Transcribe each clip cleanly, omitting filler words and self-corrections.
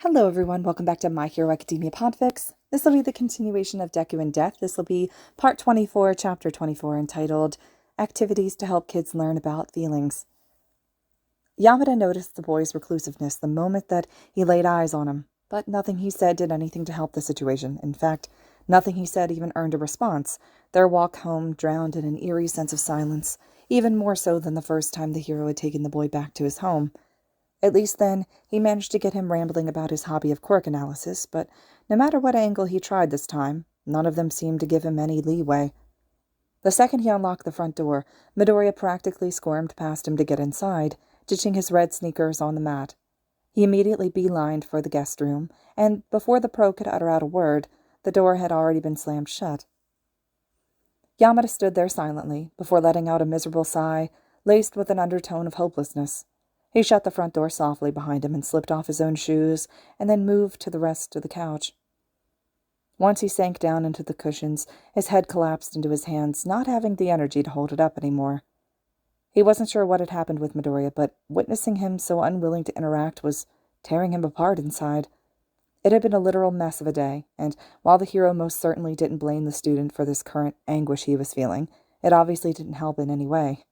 Hello everyone, welcome back to My Hero Academia Podfics. This will be the continuation of Deku and Death. This will be part 24, chapter 24, entitled Activities to Help Kids Learn About Feelings. Yamada noticed the boy's reclusiveness the moment that he laid eyes on him, but nothing he said did anything to help the situation. In fact, nothing he said even earned a response. Their walk home drowned in an eerie sense of silence, even more so than the first time the hero had taken the boy back to his home. At least then, he managed to get him rambling about his hobby of quirk analysis, but no matter what angle he tried this time, none of them seemed to give him any leeway. The second he unlocked the front door, Midoriya practically squirmed past him to get inside, ditching his red sneakers on the mat. He immediately beelined for the guest room, and before the pro could utter out a word, the door had already been slammed shut. Yamada stood there silently, before letting out a miserable sigh, laced with an undertone of hopelessness. He shut the front door softly behind him and slipped off his own shoes, and then moved to the rest of the couch. Once he sank down into the cushions, his head collapsed into his hands, not having the energy to hold it up anymore. He wasn't sure what had happened with Midoriya, but witnessing him so unwilling to interact was tearing him apart inside. It had been a literal mess of a day, and while the hero most certainly didn't blame the student for this current anguish he was feeling, it obviously didn't help in any way.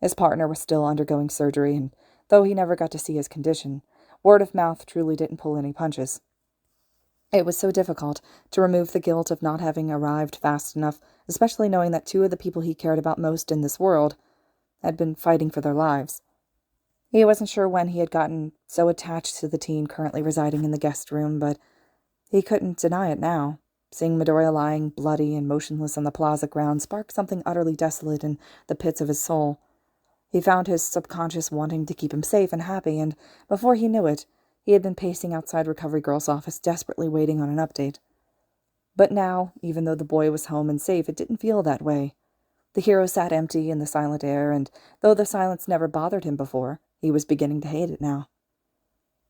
His partner was still undergoing surgery, and though he never got to see his condition, word of mouth truly didn't pull any punches. It was so difficult to remove the guilt of not having arrived fast enough, especially knowing that two of the people he cared about most in this world had been fighting for their lives. He wasn't sure when he had gotten so attached to the teen currently residing in the guest room, but he couldn't deny it now. Seeing Midoriya lying bloody and motionless on the plaza ground sparked something utterly desolate in the pits of his soul. He found his subconscious wanting to keep him safe and happy, and before he knew it, he had been pacing outside Recovery Girl's office, desperately waiting on an update. But now, even though the boy was home and safe, it didn't feel that way. The hero sat empty in the silent air, and though the silence never bothered him before, he was beginning to hate it now.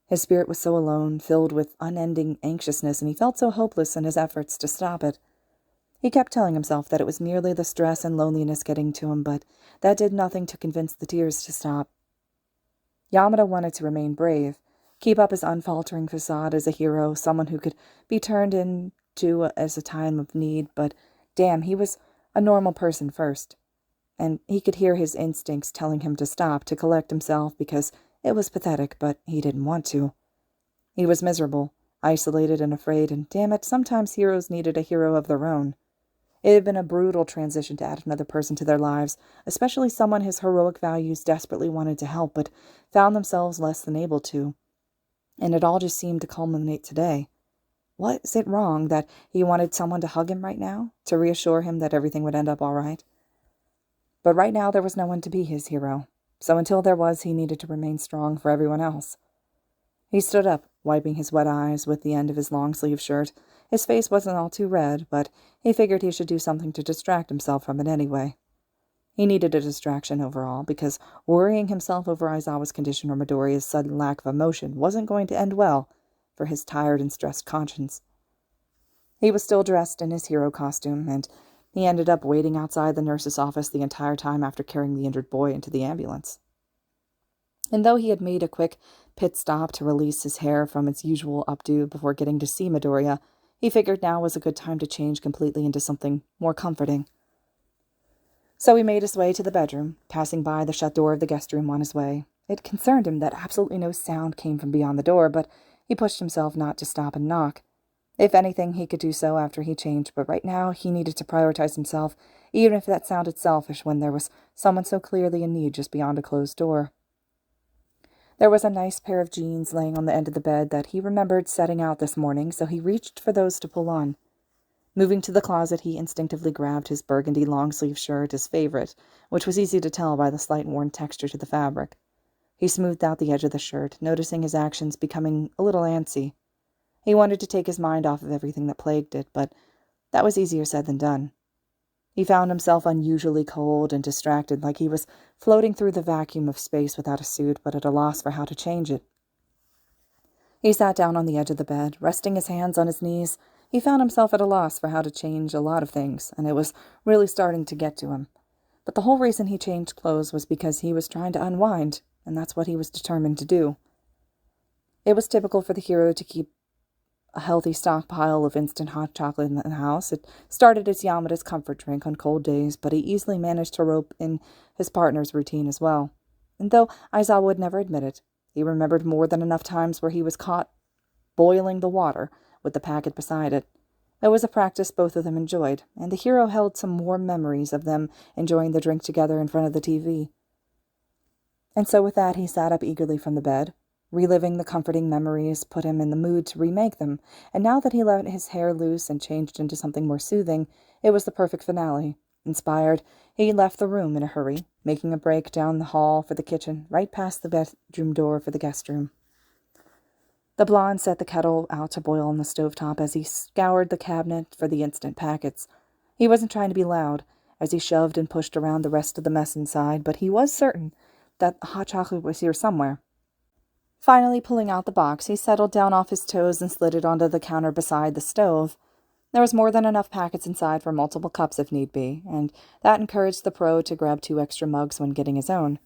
His spirit was so alone, filled with unending anxiousness, and he felt so hopeless in his efforts to stop it. He kept telling himself that it was merely the stress and loneliness getting to him, but that did nothing to convince the tears to stop. Yamada wanted to remain brave, keep up his unfaltering facade as a hero, someone who could be turned into as a time of need, but damn, he was a normal person first. And he could hear his instincts telling him to stop, to collect himself, because it was pathetic, but he didn't want to. He was miserable, isolated and afraid, and damn it, sometimes heroes needed a hero of their own. It had been a brutal transition to add another person to their lives, especially someone his heroic values desperately wanted to help, but found themselves less than able to. And it all just seemed to culminate today. Was it wrong that he wanted someone to hug him right now, to reassure him that everything would end up all right? But right now there was no one to be his hero, so until there was, he needed to remain strong for everyone else. He stood up, wiping his wet eyes with the end of his long-sleeve shirt. His face wasn't all too red, but he figured he should do something to distract himself from it anyway. He needed a distraction overall, because worrying himself over Aizawa's condition or Midoriya's sudden lack of emotion wasn't going to end well for his tired and stressed conscience. He was still dressed in his hero costume, and he ended up waiting outside the nurse's office the entire time after carrying the injured boy into the ambulance. And though he had made a quick pit stop to release his hair from its usual updo before getting to see Midoriya, he figured now was a good time to change completely into something more comforting. So he made his way to the bedroom, passing by the shut door of the guest room on his way. It concerned him that absolutely no sound came from beyond the door, but he pushed himself not to stop and knock. If anything, he could do so after he changed, but right now he needed to prioritize himself, even if that sounded selfish when there was someone so clearly in need just beyond a closed door. There was a nice pair of jeans laying on the end of the bed that he remembered setting out this morning, so he reached for those to pull on. Moving to the closet, he instinctively grabbed his burgundy long-sleeve shirt, his favorite, which was easy to tell by the slight worn texture to the fabric. He smoothed out the edge of the shirt, noticing his actions becoming a little antsy. He wanted to take his mind off of everything that plagued it, but that was easier said than done. He found himself unusually cold and distracted, like he was floating through the vacuum of space without a suit, but at a loss for how to change it. He sat down on the edge of the bed, resting his hands on his knees. He found himself at a loss for how to change a lot of things, and it was really starting to get to him. But the whole reason he changed clothes was because he was trying to unwind, and that's what he was determined to do. It was typical for the hero to keep a healthy stockpile of instant hot chocolate in the house. It started as Yamada's comfort drink on cold days, but he easily managed to rope in his partner's routine as well. And though Aizawa would never admit it, he remembered more than enough times where he was caught boiling the water with the packet beside it. It was a practice both of them enjoyed, and the hero held some warm memories of them enjoying the drink together in front of the TV. And so with that, he sat up eagerly from the bed. Reliving the comforting memories put him in the mood to remake them, and now that he let his hair loose and changed into something more soothing, it was the perfect finale. Inspired, he left the room in a hurry, making a break down the hall for the kitchen, right past the bedroom door for the guest room. The blonde set the kettle out to boil on the stovetop as he scoured the cabinet for the instant packets. He wasn't trying to be loud, as he shoved and pushed around the rest of the mess inside, but he was certain that hot chocolate was here somewhere. Finally pulling out the box, he settled down off his toes and slid it onto the counter beside the stove. There was more than enough packets inside for multiple cups if need be, and that encouraged the pro to grab 2 extra mugs when getting his own.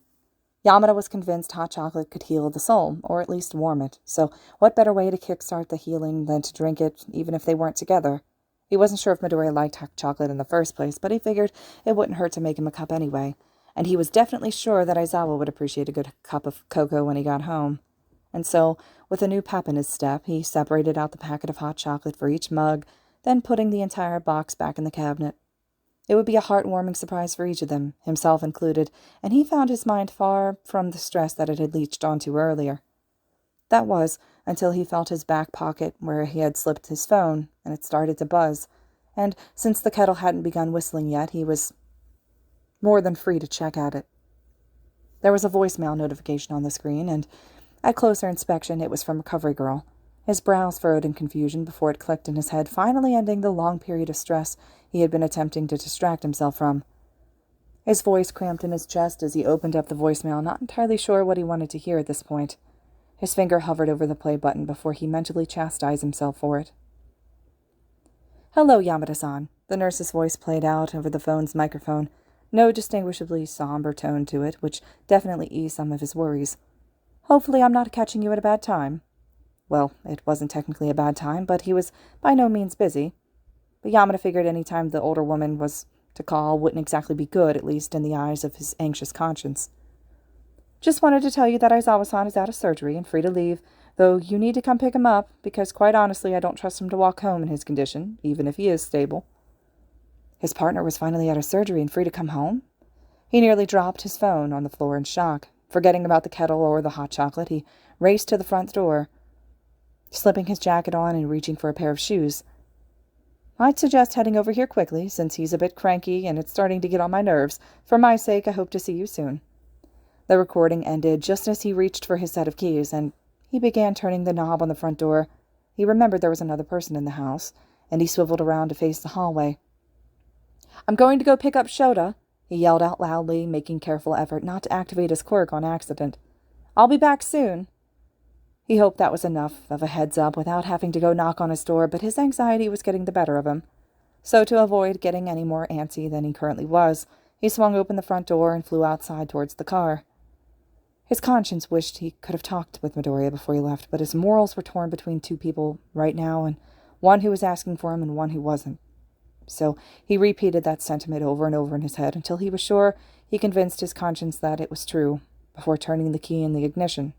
Yamada was convinced hot chocolate could heal the soul, or at least warm it, so what better way to kickstart the healing than to drink it, even if they weren't together? He wasn't sure if Midoriya liked hot chocolate in the first place, but he figured it wouldn't hurt to make him a cup anyway, and he was definitely sure that Aizawa would appreciate a good cup of cocoa when he got home. And so, with a new pep in his step, he separated out the packet of hot chocolate for each mug, then putting the entire box back in the cabinet. It would be a heartwarming surprise for each of them, himself included, and he found his mind far from the stress that it had leached onto earlier. That was, until he felt his back pocket where he had slipped his phone, and it started to buzz, and since the kettle hadn't begun whistling yet, he was more than free to check at it. There was a voicemail notification on the screen, and at closer inspection, it was from Recovery Girl. His brows furrowed in confusion before it clicked in his head, finally ending the long period of stress he had been attempting to distract himself from. His voice cramped in his chest as he opened up the voicemail, not entirely sure what he wanted to hear at this point. His finger hovered over the play button before he mentally chastised himself for it. "Hello, Yamada-san," the nurse's voice played out over the phone's microphone, no distinguishably somber tone to it, which definitely eased some of his worries. "Hopefully I'm not catching you at a bad time." Well, it wasn't technically a bad time, but he was by no means busy. But Yamada figured any time the older woman was to call wouldn't exactly be good, at least in the eyes of his anxious conscience. "Just wanted to tell you that Aizawa-san is out of surgery and free to leave, though you need to come pick him up, because quite honestly I don't trust him to walk home in his condition, even if he is stable." His partner was finally out of surgery and free to come home? He nearly dropped his phone on the floor in shock. Forgetting about the kettle or the hot chocolate, he raced to the front door, slipping his jacket on and reaching for a pair of shoes. "I'd suggest heading over here quickly, since he's a bit cranky and it's starting to get on my nerves. For my sake, I hope to see you soon." The recording ended just as he reached for his set of keys, and he began turning the knob on the front door. He remembered there was another person in the house, and he swiveled around to face the hallway. "I'm going to go pick up Shota," he yelled out loudly, making careful effort not to activate his quirk on accident. "I'll be back soon." He hoped that was enough of a heads-up without having to go knock on his door, but his anxiety was getting the better of him. So to avoid getting any more antsy than he currently was, he swung open the front door and flew outside towards the car. His conscience wished he could have talked with Midoriya before he left, but his morals were torn between 2 people right now, and one who was asking for him and one who wasn't. So he repeated that sentiment over and over in his head until he was sure he convinced his conscience that it was true, before turning the key in the ignition.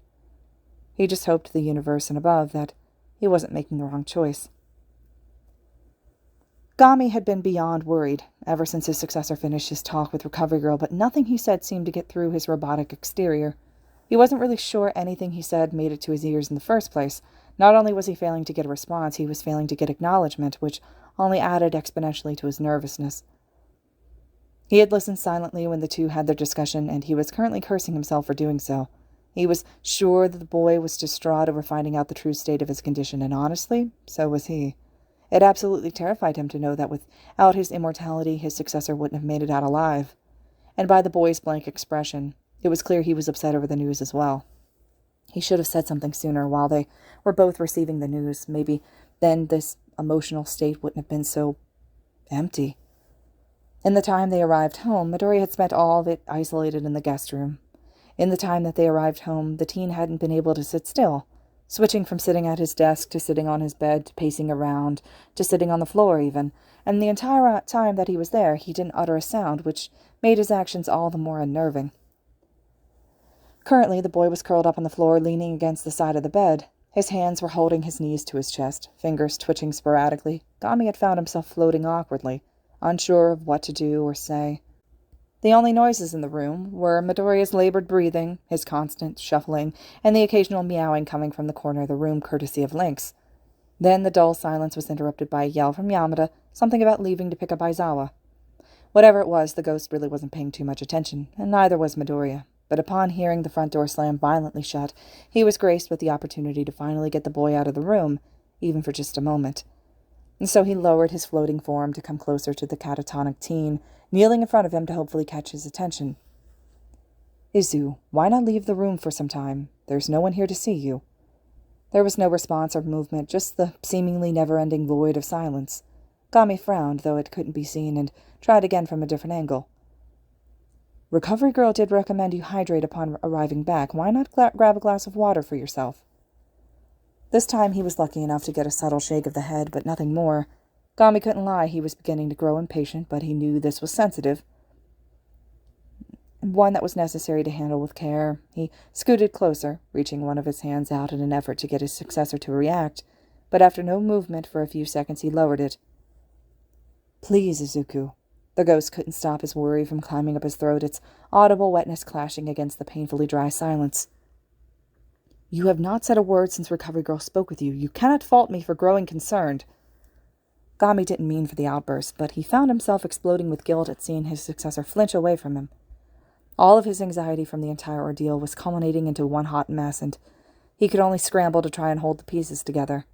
He just hoped to the universe and above that he wasn't making the wrong choice. Gami had been beyond worried ever since his successor finished his talk with Recovery Girl, but nothing he said seemed to get through his robotic exterior. He wasn't really sure anything he said made it to his ears in the first place. Not only was he failing to get a response, he was failing to get acknowledgement, which only added exponentially to his nervousness. He had listened silently when the two had their discussion, and he was currently cursing himself for doing so. He was sure that the boy was distraught over finding out the true state of his condition, and honestly, so was he. It absolutely terrified him to know that without his immortality, his successor wouldn't have made it out alive. And by the boy's blank expression, it was clear he was upset over the news as well. He should have said something sooner while they were both receiving the news. Maybe then this emotional state wouldn't have been so empty. In the time they arrived home, Midoriya had spent all of it isolated in the guest room. In the time that they arrived home, the teen hadn't been able to sit still. switching from sitting at his desk to sitting on his bed to pacing around to sitting on the floor even, and the entire time that he was there he didn't utter a sound, which made his actions all the more unnerving. Currently, the boy was curled up on the floor, leaning against the side of the bed. His hands were holding his knees to his chest, fingers twitching sporadically. Gami had found himself floating awkwardly, unsure of what to do or say. The only noises in the room were Midoriya's labored breathing, his constant shuffling, and the occasional meowing coming from the corner of the room courtesy of Lynx. Then the dull silence was interrupted by a yell from Yamada, something about leaving to pick up Aizawa. Whatever it was, the ghost really wasn't paying too much attention, and neither was Midoriya. But upon hearing the front door slam violently shut, he was graced with the opportunity to finally get the boy out of the room, even for just a moment. And so he lowered his floating form to come closer to the catatonic teen, kneeling in front of him to hopefully catch his attention. "Izu, why not leave the room for some time? There's no one here to see you." There was no response or movement, just the seemingly never-ending void of silence. Gami frowned, though it couldn't be seen, and tried again from a different angle. "Recovery Girl did recommend you hydrate upon arriving back. Why not grab a glass of water for yourself?" This time he was lucky enough to get a subtle shake of the head, but nothing more. Gami couldn't lie, he was beginning to grow impatient, but he knew this was sensitive, one that was necessary to handle with care. He scooted closer, reaching one of his hands out in an effort to get his successor to react, but after no movement for a few seconds he lowered it. "Please, Izuku." The ghost couldn't stop his worry from climbing up his throat, its audible wetness clashing against the painfully dry silence. "You have not said a word since Recovery Girl spoke with you. You cannot fault me for growing concerned." Gami didn't mean for the outburst, but he found himself exploding with guilt at seeing his successor flinch away from him. All of his anxiety from the entire ordeal was culminating into one hot mess, and he could only scramble to try and hold the pieces together.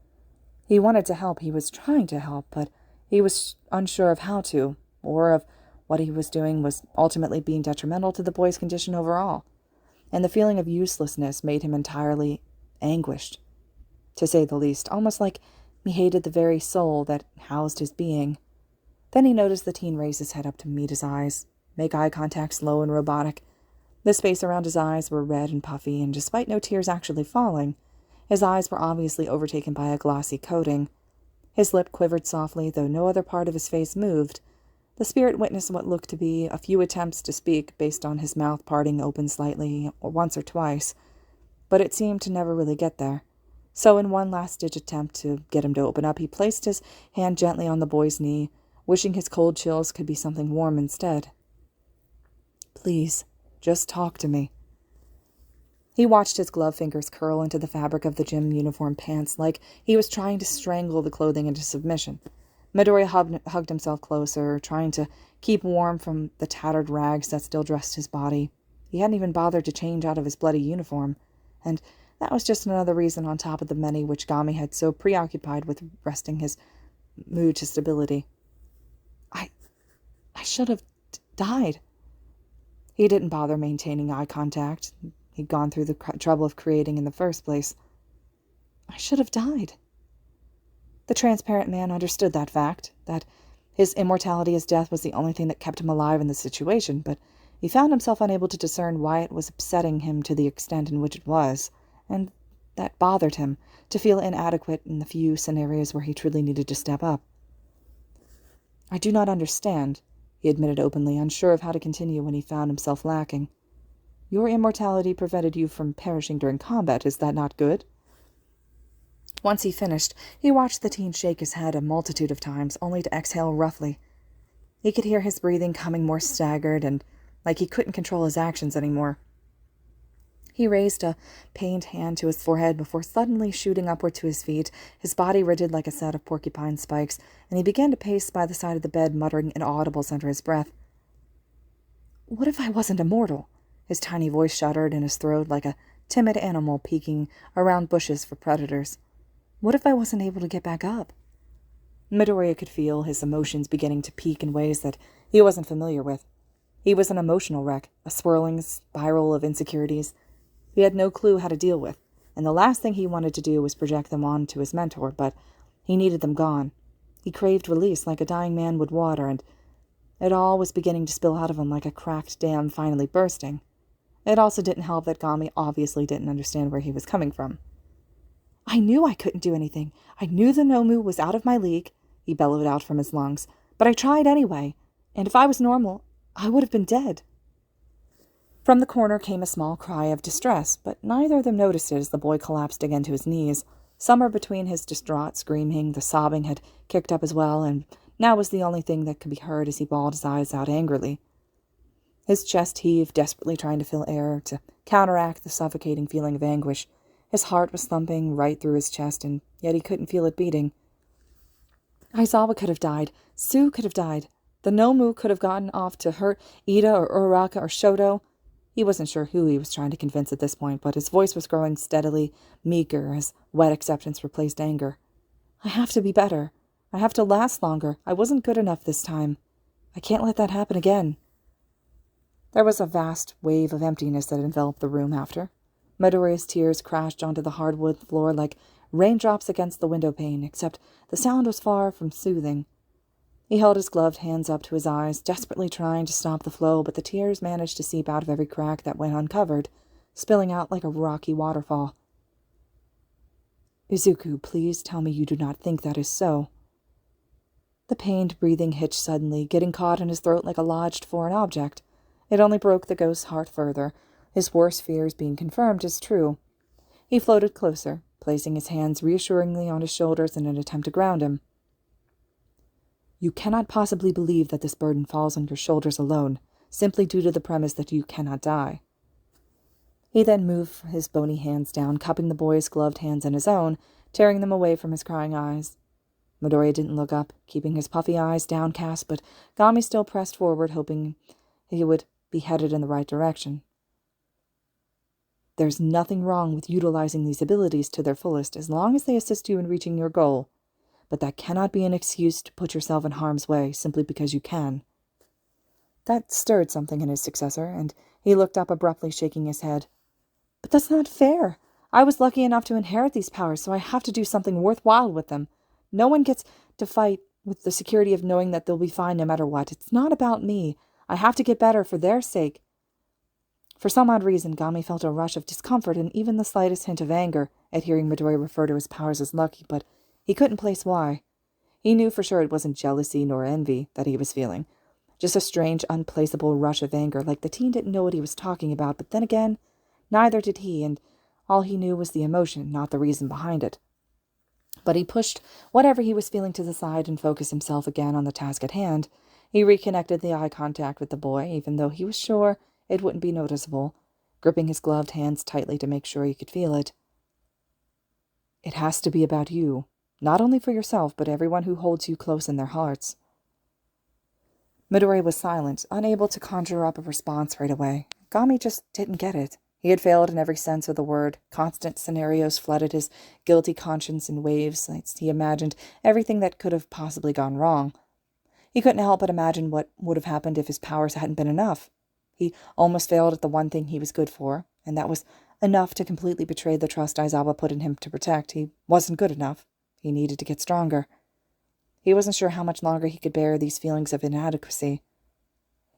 He wanted to help, he was trying to help, but he was unsure of how to, or of what he was doing was ultimately being detrimental to the boy's condition overall, and the feeling of uselessness made him entirely anguished, to say the least, almost like he hated the very soul that housed his being. Then he noticed the teen raise his head up to meet his eyes, make eye contact slow and robotic. The space around his eyes were red and puffy, and despite no tears actually falling, his eyes were obviously overtaken by a glossy coating. His lip quivered softly, though no other part of his face moved. The spirit witnessed what looked to be a few attempts to speak based on his mouth parting open slightly once or twice, but it seemed to never really get there. So in one last-ditch attempt to get him to open up, he placed his hand gently on the boy's knee, wishing his cold chills could be something warm instead. "Please, just talk to me." He watched his glove fingers curl into the fabric of the gym uniform pants like he was trying to strangle the clothing into submission. Midoriya hugged himself closer, trying to keep warm from the tattered rags that still dressed his body. He hadn't even bothered to change out of his bloody uniform, and that was just another reason on top of the many which Gami had so preoccupied with wresting his mood to stability. I should have died." He didn't bother maintaining eye contact he'd gone through the trouble of creating in the first place. "I should have died." The transparent man understood that fact, that his immortality as death was the only thing that kept him alive in the situation, but he found himself unable to discern why it was upsetting him to the extent in which it was, and that bothered him, to feel inadequate in the few scenarios where he truly needed to step up. "I do not understand," he admitted openly, unsure of how to continue when he found himself lacking. "Your immortality prevented you from perishing during combat. Is that not good?" Once he finished, he watched the teen shake his head a multitude of times, only to exhale roughly. He could hear his breathing coming more staggered and like he couldn't control his actions anymore. He raised a pained hand to his forehead before suddenly shooting upward to his feet, his body rigid like a set of porcupine spikes, and he began to pace by the side of the bed, muttering inaudibles under his breath. "What if I wasn't immortal?" His tiny voice shuddered in his throat like a timid animal peeking around bushes for predators. "What if I wasn't able to get back up?" Midoriya could feel his emotions beginning to peak in ways that he wasn't familiar with. He was an emotional wreck, a swirling spiral of insecurities he had no clue how to deal with, and the last thing he wanted to do was project them onto his mentor, but he needed them gone. He craved release like a dying man would water, and it all was beginning to spill out of him like a cracked dam finally bursting. It also didn't help that Gami obviously didn't understand where he was coming from. I knew I couldn't do anything. I knew the Nomu was out of my league, he bellowed out from his lungs, but I tried anyway, and if I was normal, I would have been dead. From the corner came a small cry of distress, but neither of them noticed it as the boy collapsed again to his knees. Somewhere between his distraught screaming, the sobbing had kicked up as well, and now was the only thing that could be heard as he bawled his eyes out angrily. His chest heaved, desperately trying to fill air to counteract the suffocating feeling of anguish. His heart was thumping right through his chest, and yet he couldn't feel it beating. Aizawa could have died. Sue could have died. The Nomu could have gotten off to hurt Ida or Uraraka or Shoto. He wasn't sure who he was trying to convince at this point, but his voice was growing steadily meager as wet acceptance replaced anger. I have to be better. I have to last longer. I wasn't good enough this time. I can't let that happen again. There was a vast wave of emptiness that enveloped the room after. Midoriya's tears crashed onto the hardwood floor like raindrops against the window pane, except the sound was far from soothing. He held his gloved hands up to his eyes, desperately trying to stop the flow, but the tears managed to seep out of every crack that went uncovered, spilling out like a rocky waterfall. Izuku, please tell me you do not think that is so. The pained breathing hitched suddenly, getting caught in his throat like a lodged foreign object. It only broke the ghost's heart further, his worst fears being confirmed as true. He floated closer, placing his hands reassuringly on his shoulders in an attempt to ground him. You cannot possibly believe that this burden falls on your shoulders alone, simply due to the premise that you cannot die. He then moved his bony hands down, cupping the boy's gloved hands in his own, tearing them away from his crying eyes. Midoriya didn't look up, keeping his puffy eyes downcast, but Gami still pressed forward, hoping he would be headed in the right direction. There's nothing wrong with utilizing these abilities to their fullest as long as they assist you in reaching your goal, but that cannot be an excuse to put yourself in harm's way simply because you can. That stirred something in his successor, and he looked up abruptly, shaking his head. But that's not fair. I was lucky enough to inherit these powers, so I have to do something worthwhile with them. No one gets to fight with the security of knowing that they'll be fine no matter what. It's not about me. I have to get better for their sake. For some odd reason, Gami felt a rush of discomfort and even the slightest hint of anger at hearing Midoriya refer to his powers as lucky, but he couldn't place why. He knew for sure it wasn't jealousy nor envy that he was feeling. Just a strange, unplaceable rush of anger, like the teen didn't know what he was talking about, but then again, neither did he, and all he knew was the emotion, not the reason behind it. But he pushed whatever he was feeling to the side and focused himself again on the task at hand. He reconnected the eye contact with the boy, even though he was sure it wouldn't be noticeable, gripping his gloved hands tightly to make sure he could feel it. It has to be about you, not only for yourself, but everyone who holds you close in their hearts. Midoriya was silent, unable to conjure up a response right away. Gami just didn't get it. He had failed in every sense of the word. Constant scenarios flooded his guilty conscience in waves as he imagined everything that could have possibly gone wrong. He couldn't help but imagine what would have happened if his powers hadn't been enough. He almost failed at the one thing he was good for, and that was enough to completely betray the trust Aizawa put in him to protect. He wasn't good enough. He needed to get stronger. He wasn't sure how much longer he could bear these feelings of inadequacy.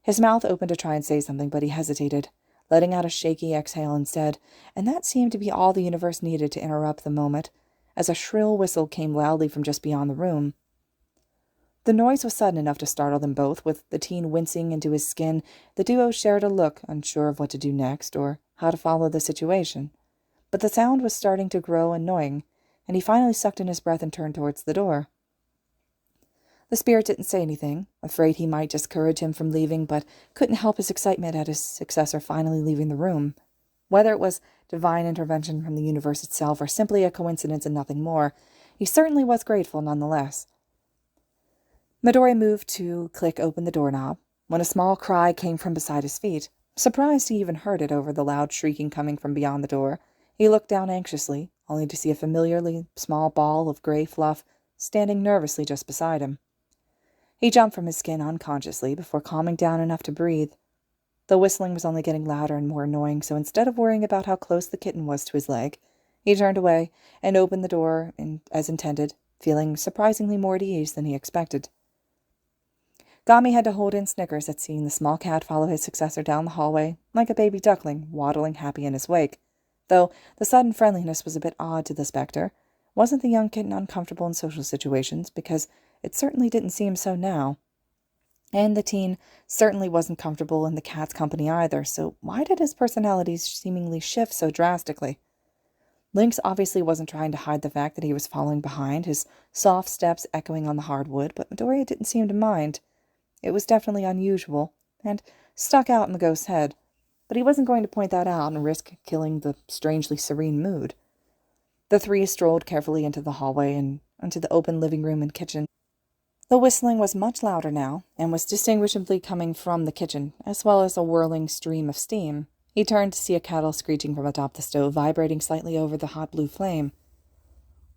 His mouth opened to try and say something, but he hesitated, letting out a shaky exhale instead, and that seemed to be all the universe needed to interrupt the moment, as a shrill whistle came loudly from just beyond the room. The noise was sudden enough to startle them both. With the teen wincing into his skin, the duo shared a look, unsure of what to do next or how to follow the situation. But the sound was starting to grow annoying, and he finally sucked in his breath and turned towards the door. The spirit didn't say anything, afraid he might discourage him from leaving, but couldn't help his excitement at his successor finally leaving the room. Whether it was divine intervention from the universe itself or simply a coincidence and nothing more, he certainly was grateful nonetheless. Midoriya moved to click open the doorknob, when a small cry came from beside his feet. Surprised he even heard it over the loud shrieking coming from beyond the door, he looked down anxiously, only to see a familiarly small ball of gray fluff standing nervously just beside him. He jumped from his skin unconsciously before calming down enough to breathe. The whistling was only getting louder and more annoying, so instead of worrying about how close the kitten was to his leg, he turned away and opened the door as intended, feeling surprisingly more at ease than he expected. Gami had to hold in snickers at seeing the small cat follow his successor down the hallway, like a baby duckling, waddling happy in his wake. Though the sudden friendliness was a bit odd to the specter, wasn't the young kitten uncomfortable in social situations? Because it certainly didn't seem so now. And the teen certainly wasn't comfortable in the cat's company either, so why did his personality seemingly shift so drastically? Lynx obviously wasn't trying to hide the fact that he was falling behind, his soft steps echoing on the hardwood, but Midoriya didn't seem to mind. It was definitely unusual, and stuck out in the ghost's head, but he wasn't going to point that out and risk killing the strangely serene mood. The three strolled carefully into the hallway and into the open living room and kitchen. The whistling was much louder now, and was distinguishably coming from the kitchen, as well as a whirling stream of steam. He turned to see a kettle screeching from atop the stove, vibrating slightly over the hot blue flame.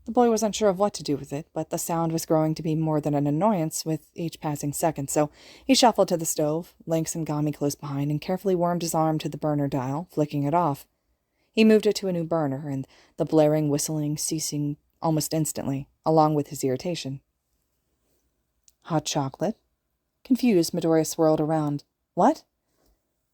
The boy was unsure of what to do with it, but the sound was growing to be more than an annoyance with each passing second, so he shuffled to the stove, Lynx and Gami close behind, and carefully wormed his arm to the burner dial, flicking it off. He moved it to a new burner, and the blaring whistling ceasing almost instantly, along with his irritation. Hot chocolate? Confused, Midoriya swirled around. What?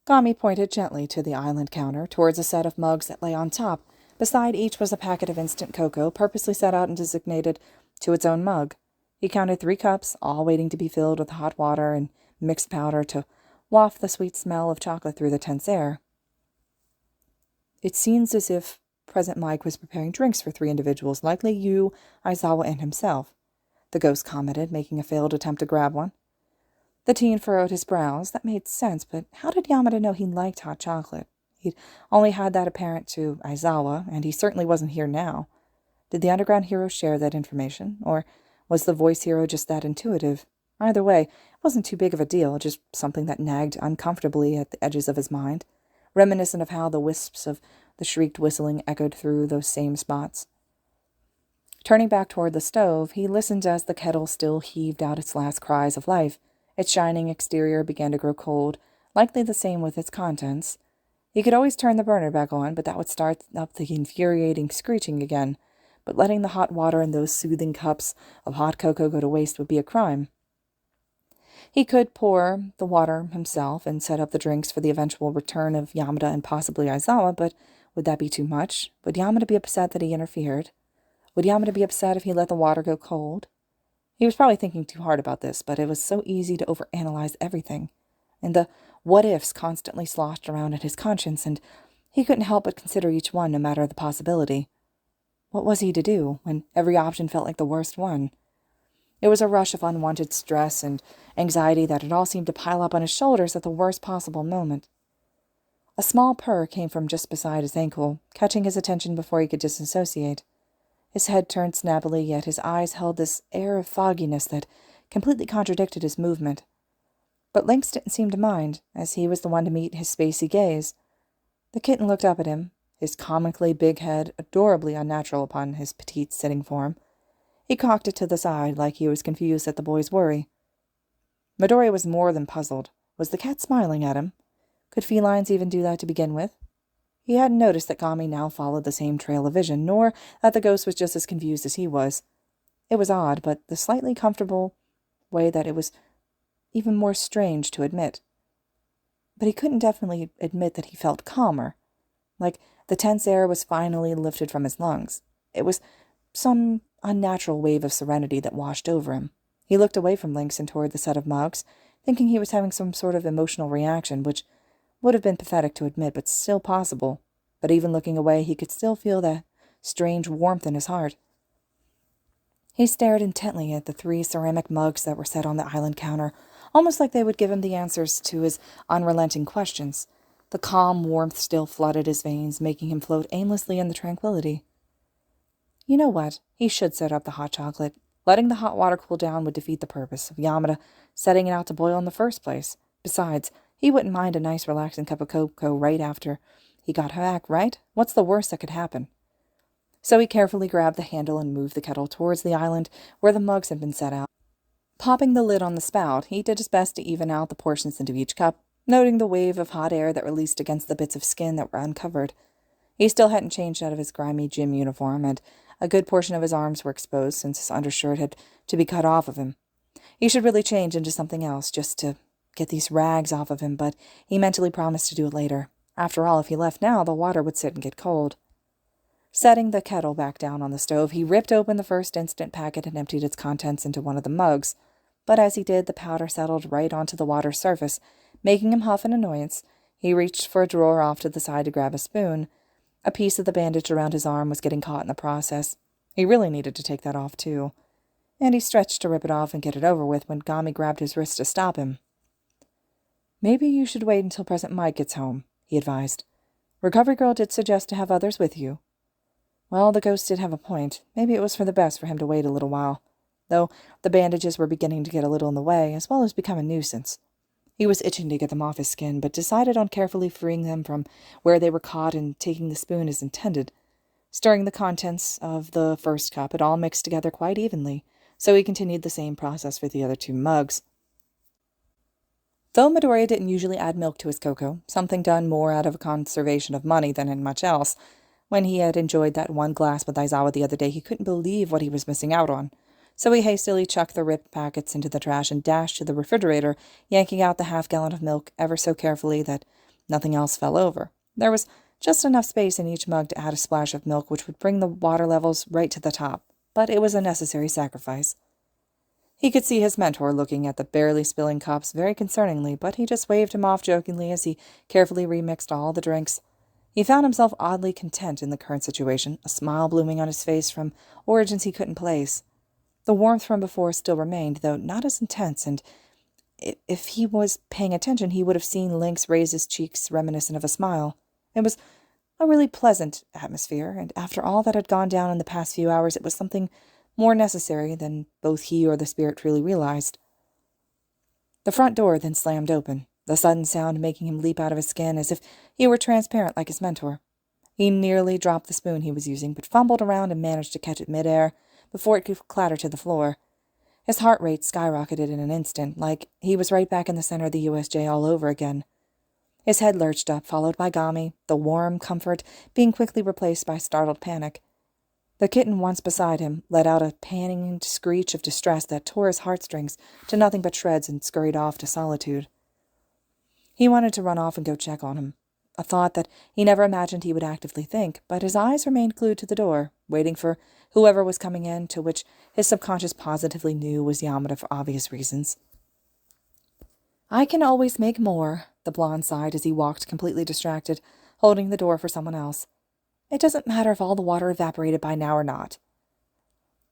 Gami pointed gently to the island counter, towards a set of mugs that lay on top. Beside each was a packet of instant cocoa, purposely set out and designated to its own mug. He counted 3 cups, all waiting to be filled with hot water and mixed powder to waft the sweet smell of chocolate through the tense air. It seems as if Present Mike was preparing drinks for 3 individuals, likely you, Aizawa, and himself, the ghost commented, making a failed attempt to grab one. The teen furrowed his brows. That made sense, but how did Yamada know he liked hot chocolate? He'd only had that apparent to Aizawa, and he certainly wasn't here now. Did the underground hero share that information, or was the voice hero just that intuitive? Either way, it wasn't too big of a deal, just something that nagged uncomfortably at the edges of his mind, reminiscent of how the wisps of the shrieked whistling echoed through those same spots. Turning back toward the stove, he listened as the kettle still heaved out its last cries of life. Its shining exterior began to grow cold, likely the same with its contents. He could always turn the burner back on, but that would start up the infuriating screeching again. But letting the hot water in those soothing cups of hot cocoa go to waste would be a crime. He could pour the water himself and set up the drinks for the eventual return of Yamada and possibly Aizawa, but would that be too much? Would Yamada be upset that he interfered? Would Yamada be upset if he let the water go cold? He was probably thinking too hard about this, but it was so easy to overanalyze everything, and the what-ifs constantly sloshed around in his conscience, and he couldn't help but consider each one no matter the possibility. What was he to do, when every option felt like the worst one? It was a rush of unwanted stress and anxiety that it all seemed to pile up on his shoulders at the worst possible moment. A small purr came from just beside his ankle, catching his attention before he could disassociate. His head turned snappily, yet his eyes held this air of fogginess that completely contradicted his movement. But Lynx didn't seem to mind, as he was the one to meet his spacey gaze. The kitten looked up at him, his comically big head adorably unnatural upon his petite sitting form. He cocked it to the side, like he was confused at the boy's worry. Midoriya was more than puzzled. Was the cat smiling at him? Could felines even do that to begin with? He hadn't noticed that Gami now followed the same trail of vision, nor that the ghost was just as confused as he was. It was odd, but the slightly comfortable way that it was even more strange to admit. But he couldn't definitely admit that he felt calmer, like the tense air was finally lifted from his lungs. It was some unnatural wave of serenity that washed over him. He looked away from Lynx and toward the set of mugs, thinking he was having some sort of emotional reaction, which would have been pathetic to admit, but still possible. But even looking away, he could still feel that strange warmth in his heart. He stared intently at the 3 ceramic mugs that were set on the island counter, almost like they would give him the answers to his unrelenting questions. The calm warmth still flooded his veins, making him float aimlessly in the tranquility. You know what? He should set up the hot chocolate. Letting the hot water cool down would defeat the purpose of Yamada setting it out to boil in the first place. Besides, he wouldn't mind a nice relaxing cup of cocoa right after he got back, right? What's the worst that could happen? So he carefully grabbed the handle and moved the kettle towards the island where the mugs had been set out. Popping the lid on the spout, he did his best to even out the portions into each cup, noting the wave of hot air that released against the bits of skin that were uncovered. He still hadn't changed out of his grimy gym uniform, and a good portion of his arms were exposed since his undershirt had to be cut off of him. He should really change into something else just to get these rags off of him, but he mentally promised to do it later. After all, if he left now, the water would sit and get cold. Setting the kettle back down on the stove, he ripped open the first instant packet and emptied its contents into one of the mugs. But as he did, the powder settled right onto the water's surface, making him huff in annoyance. He reached for a drawer off to the side to grab a spoon. A piece of the bandage around his arm was getting caught in the process. He really needed to take that off, too. And he stretched to rip it off and get it over with when Gami grabbed his wrist to stop him. "Maybe you should wait until Present Mike gets home," he advised. "Recovery Girl did suggest to have others with you." Well, the ghost did have a point. Maybe it was for the best for him to wait a little while, though the bandages were beginning to get a little in the way, as well as become a nuisance. He was itching to get them off his skin, but decided on carefully freeing them from where they were caught and taking the spoon as intended. Stirring the contents of the first cup, it all mixed together quite evenly, so he continued the same process for the other 2 mugs. Though Midoriya didn't usually add milk to his cocoa, something done more out of a conservation of money than in much else, when he had enjoyed that one glass with Aizawa the other day, he couldn't believe what he was missing out on. So he hastily chucked the ripped packets into the trash and dashed to the refrigerator, yanking out the half-gallon of milk ever so carefully that nothing else fell over. There was just enough space in each mug to add a splash of milk, which would bring the water levels right to the top, but it was a necessary sacrifice. He could see his mentor looking at the barely spilling cups very concerningly, but he just waved him off jokingly as he carefully remixed all the drinks. He found himself oddly content in the current situation, a smile blooming on his face from origins he couldn't place. The warmth from before still remained, though not as intense, and if he was paying attention, he would have seen Lynx raise his cheeks reminiscent of a smile. It was a really pleasant atmosphere, and after all that had gone down in the past few hours, it was something more necessary than both he or the spirit truly realized. The front door then slammed open, the sudden sound making him leap out of his skin as if he were transparent like his mentor. He nearly dropped the spoon he was using, but fumbled around and managed to catch it mid-air before it could clatter to the floor. His heart rate skyrocketed in an instant, like he was right back in the center of the USJ all over again. His head lurched up, followed by Gami, the warm comfort being quickly replaced by startled panic. The kitten once beside him let out a panting screech of distress that tore his heartstrings to nothing but shreds and scurried off to solitude. He wanted to run off and go check on him, a thought that he never imagined he would actively think, but his eyes remained glued to the door, waiting for whoever was coming in, to which his subconscious positively knew was Yamada for obvious reasons. "I can always make more," the blonde sighed as he walked completely distracted, holding the door for someone else. "It doesn't matter if all the water evaporated by now or not."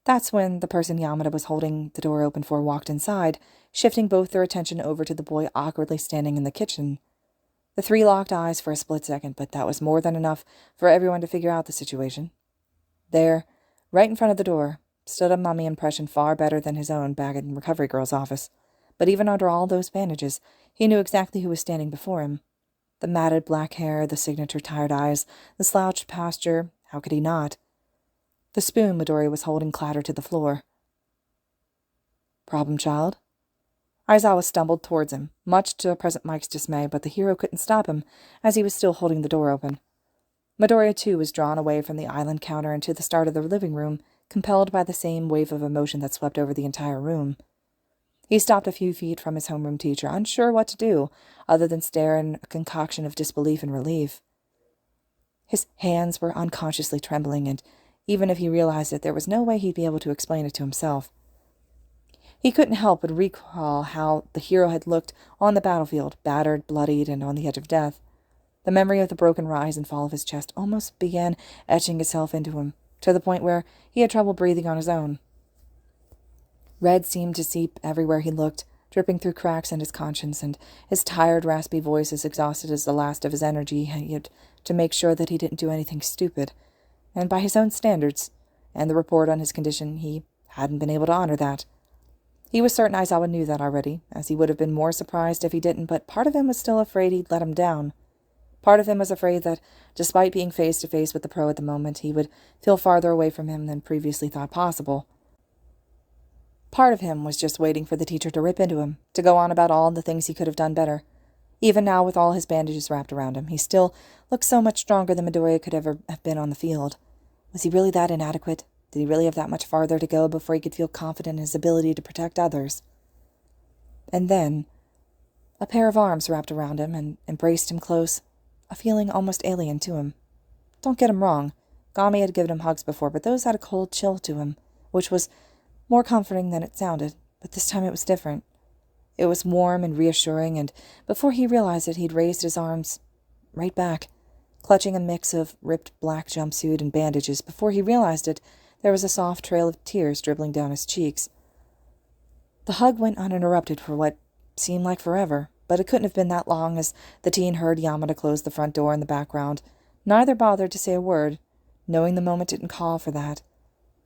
That's when the person Yamada was holding the door open for walked inside, shifting both their attention over to the boy awkwardly standing in the kitchen. The 3 locked eyes for a split second, but that was more than enough for everyone to figure out the situation. There, right in front of the door, stood a mummy impression far better than his own back in Recovery Girl's office. But even under all those bandages, he knew exactly who was standing before him. The matted black hair, the signature tired eyes, the slouched posture, how could he not? The spoon Midoriya was holding clattered to the floor. "Problem child?" Aizawa stumbled towards him, much to Present Mike's dismay, but the hero couldn't stop him, as he was still holding the door open. Midoriya, too, was drawn away from the island counter into the start of the living room, compelled by the same wave of emotion that swept over the entire room. He stopped a few feet from his homeroom teacher, unsure what to do, other than stare in a concoction of disbelief and relief. His hands were unconsciously trembling, and even if he realized it, there was no way he'd be able to explain it to himself. He couldn't help but recall how the hero had looked on the battlefield, battered, bloodied, and on the edge of death. The memory of the broken rise and fall of his chest almost began etching itself into him, to the point where he had trouble breathing on his own. Red seemed to seep everywhere he looked, dripping through cracks in his conscience, and his tired, raspy voice as exhausted as the last of his energy, yet to make sure that he didn't do anything stupid. And by his own standards, and the report on his condition, he hadn't been able to honor that. He was certain Aizawa knew that already, as he would have been more surprised if he didn't, but part of him was still afraid he'd let him down. Part of him was afraid that, despite being face-to-face with the pro at the moment, he would feel farther away from him than previously thought possible. Part of him was just waiting for the teacher to rip into him, to go on about all the things he could have done better. Even now, with all his bandages wrapped around him, he still looked so much stronger than Midoriya could ever have been on the field. Was he really that inadequate? Did he really have that much farther to go before he could feel confident in his ability to protect others? And then, a pair of arms wrapped around him and embraced him close, a feeling almost alien to him. Don't get him wrong. Gami had given him hugs before, but those had a cold chill to him, which was more comforting than it sounded, but this time it was different. It was warm and reassuring, and before he realized it, he'd raised his arms right back, clutching a mix of ripped black jumpsuit and bandages. Before he realized it, there was a soft trail of tears dribbling down his cheeks. The hug went uninterrupted for what seemed like forever, but it couldn't have been that long as the teen heard Yamada close the front door in the background. Neither bothered to say a word, knowing the moment didn't call for that.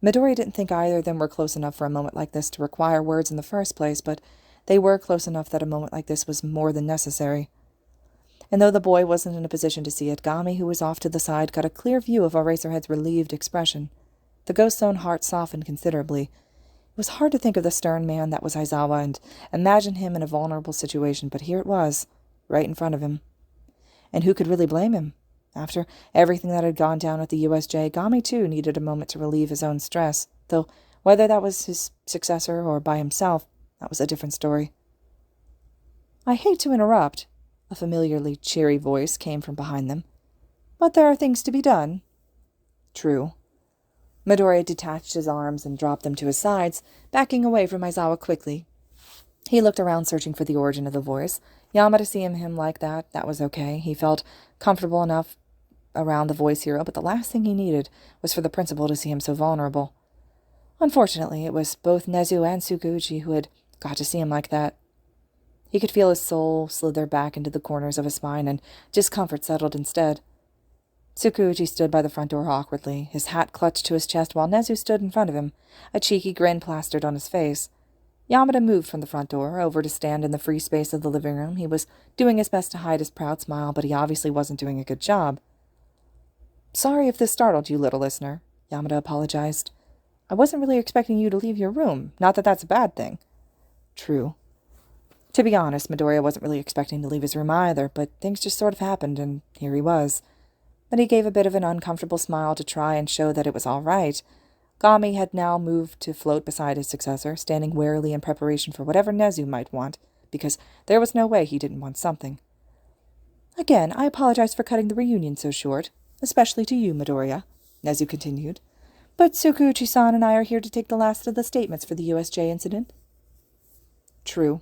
Midoriya didn't think either of them were close enough for a moment like this to require words in the first place, but they were close enough that a moment like this was more than necessary. And though the boy wasn't in a position to see it, Gami, who was off to the side, got a clear view of Eraserhead's relieved expression. The ghost's own heart softened considerably. It was hard to think of the stern man that was Aizawa and imagine him in a vulnerable situation, but here it was, right in front of him. And who could really blame him? After everything that had gone down at the USJ, Gami too needed a moment to relieve his own stress, though whether that was his successor or by himself, that was a different story. "I hate to interrupt," a familiarly cheery voice came from behind them, "but there are things to be done." "True." Midoriya detached his arms and dropped them to his sides, backing away from Aizawa quickly. He looked around, searching for the origin of the voice. Yamada seeing him like that was okay. He felt comfortable enough around the voice hero, but the last thing he needed was for the principal to see him so vulnerable. Unfortunately, it was both Nezu and Tsukauchi who had got to see him like that. He could feel his soul slither back into the corners of his spine, and discomfort settled instead. Tsukauchi stood by the front door awkwardly, his hat clutched to his chest, while Nezu stood in front of him, a cheeky grin plastered on his face. Yamada moved from the front door, over to stand in the free space of the living room. He was doing his best to hide his proud smile, but he obviously wasn't doing a good job. "Sorry if this startled you, little listener," Yamada apologized. "I wasn't really expecting you to leave your room. Not that that's a bad thing." "True." To be honest, Midoriya wasn't really expecting to leave his room either, but things just sort of happened, and here he was. But he gave a bit of an uncomfortable smile to try and show that it was all right. Gami had now moved to float beside his successor, standing warily in preparation for whatever Nezu might want, because there was no way he didn't want something. "Again, I apologize for cutting the reunion so short, especially to you, Midoriya," Nezu continued. "But Tsukauchi-san and I are here to take the last of the statements for the USJ incident." "True.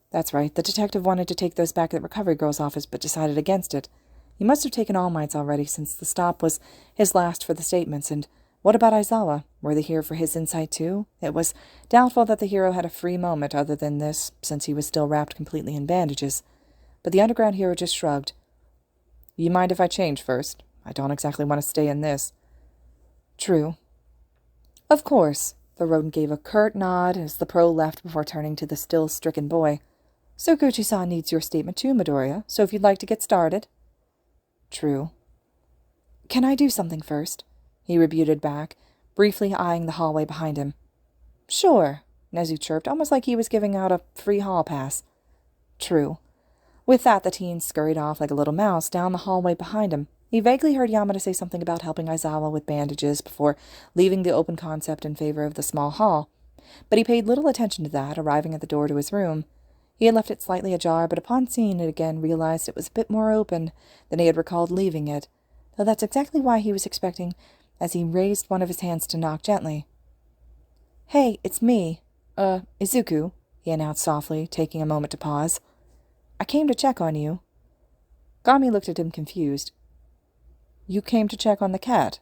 That's right. The detective wanted to take those back at the recovery girl's office, but decided against it. He must have taken All Mights already, since the stop was his last for the statements. And what about Aizawa? Were they here for his insight too? It was doubtful that the hero had a free moment other than this, since he was still wrapped completely in bandages. But the underground hero just shrugged. "You mind if I change first? I don't exactly want to stay in this." "True." "Of course." The rodent gave a curt nod as the pro left before turning to the still stricken boy. "Tsukauchi-san needs your statement too, Midoriya, so if you'd like to get started." "True." "Can I do something first?" he rebuted back, briefly eyeing the hallway behind him. "Sure," Nezu chirped, almost like he was giving out a free hall pass. "True." With that, the teen scurried off like a little mouse down the hallway behind him. He vaguely heard Yamada say something about helping Aizawa with bandages before leaving the open concept in favor of the small hall, but he paid little attention to that, arriving at the door to his room. He had left it slightly ajar, but upon seeing it again realized it was a bit more open than he had recalled leaving it, though that's exactly why he was expecting as he raised one of his hands to knock gently. "Hey, it's me. Izuku," he announced softly, taking a moment to pause. "I came to check on you." Gami looked at him confused. "You came to check on the cat?"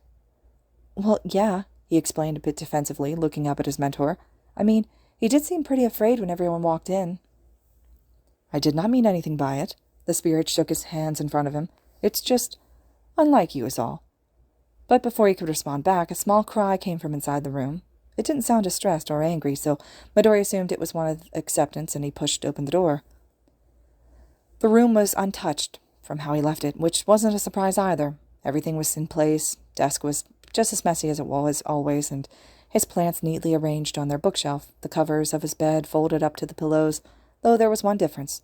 "Well, yeah," he explained a bit defensively, looking up at his mentor. "I mean, he did seem pretty afraid when everyone walked in." "I did not mean anything by it." The spirit shook his hands in front of him. "It's just unlike you is all." But before he could respond back, a small cry came from inside the room. It didn't sound distressed or angry, so Midoriya assumed it was one of acceptance, and he pushed open the door. The room was untouched from how he left it, which wasn't a surprise either. Everything was in place, desk was just as messy as it was always, and his plants neatly arranged on their bookshelf, the covers of his bed folded up to the pillows, though there was one difference,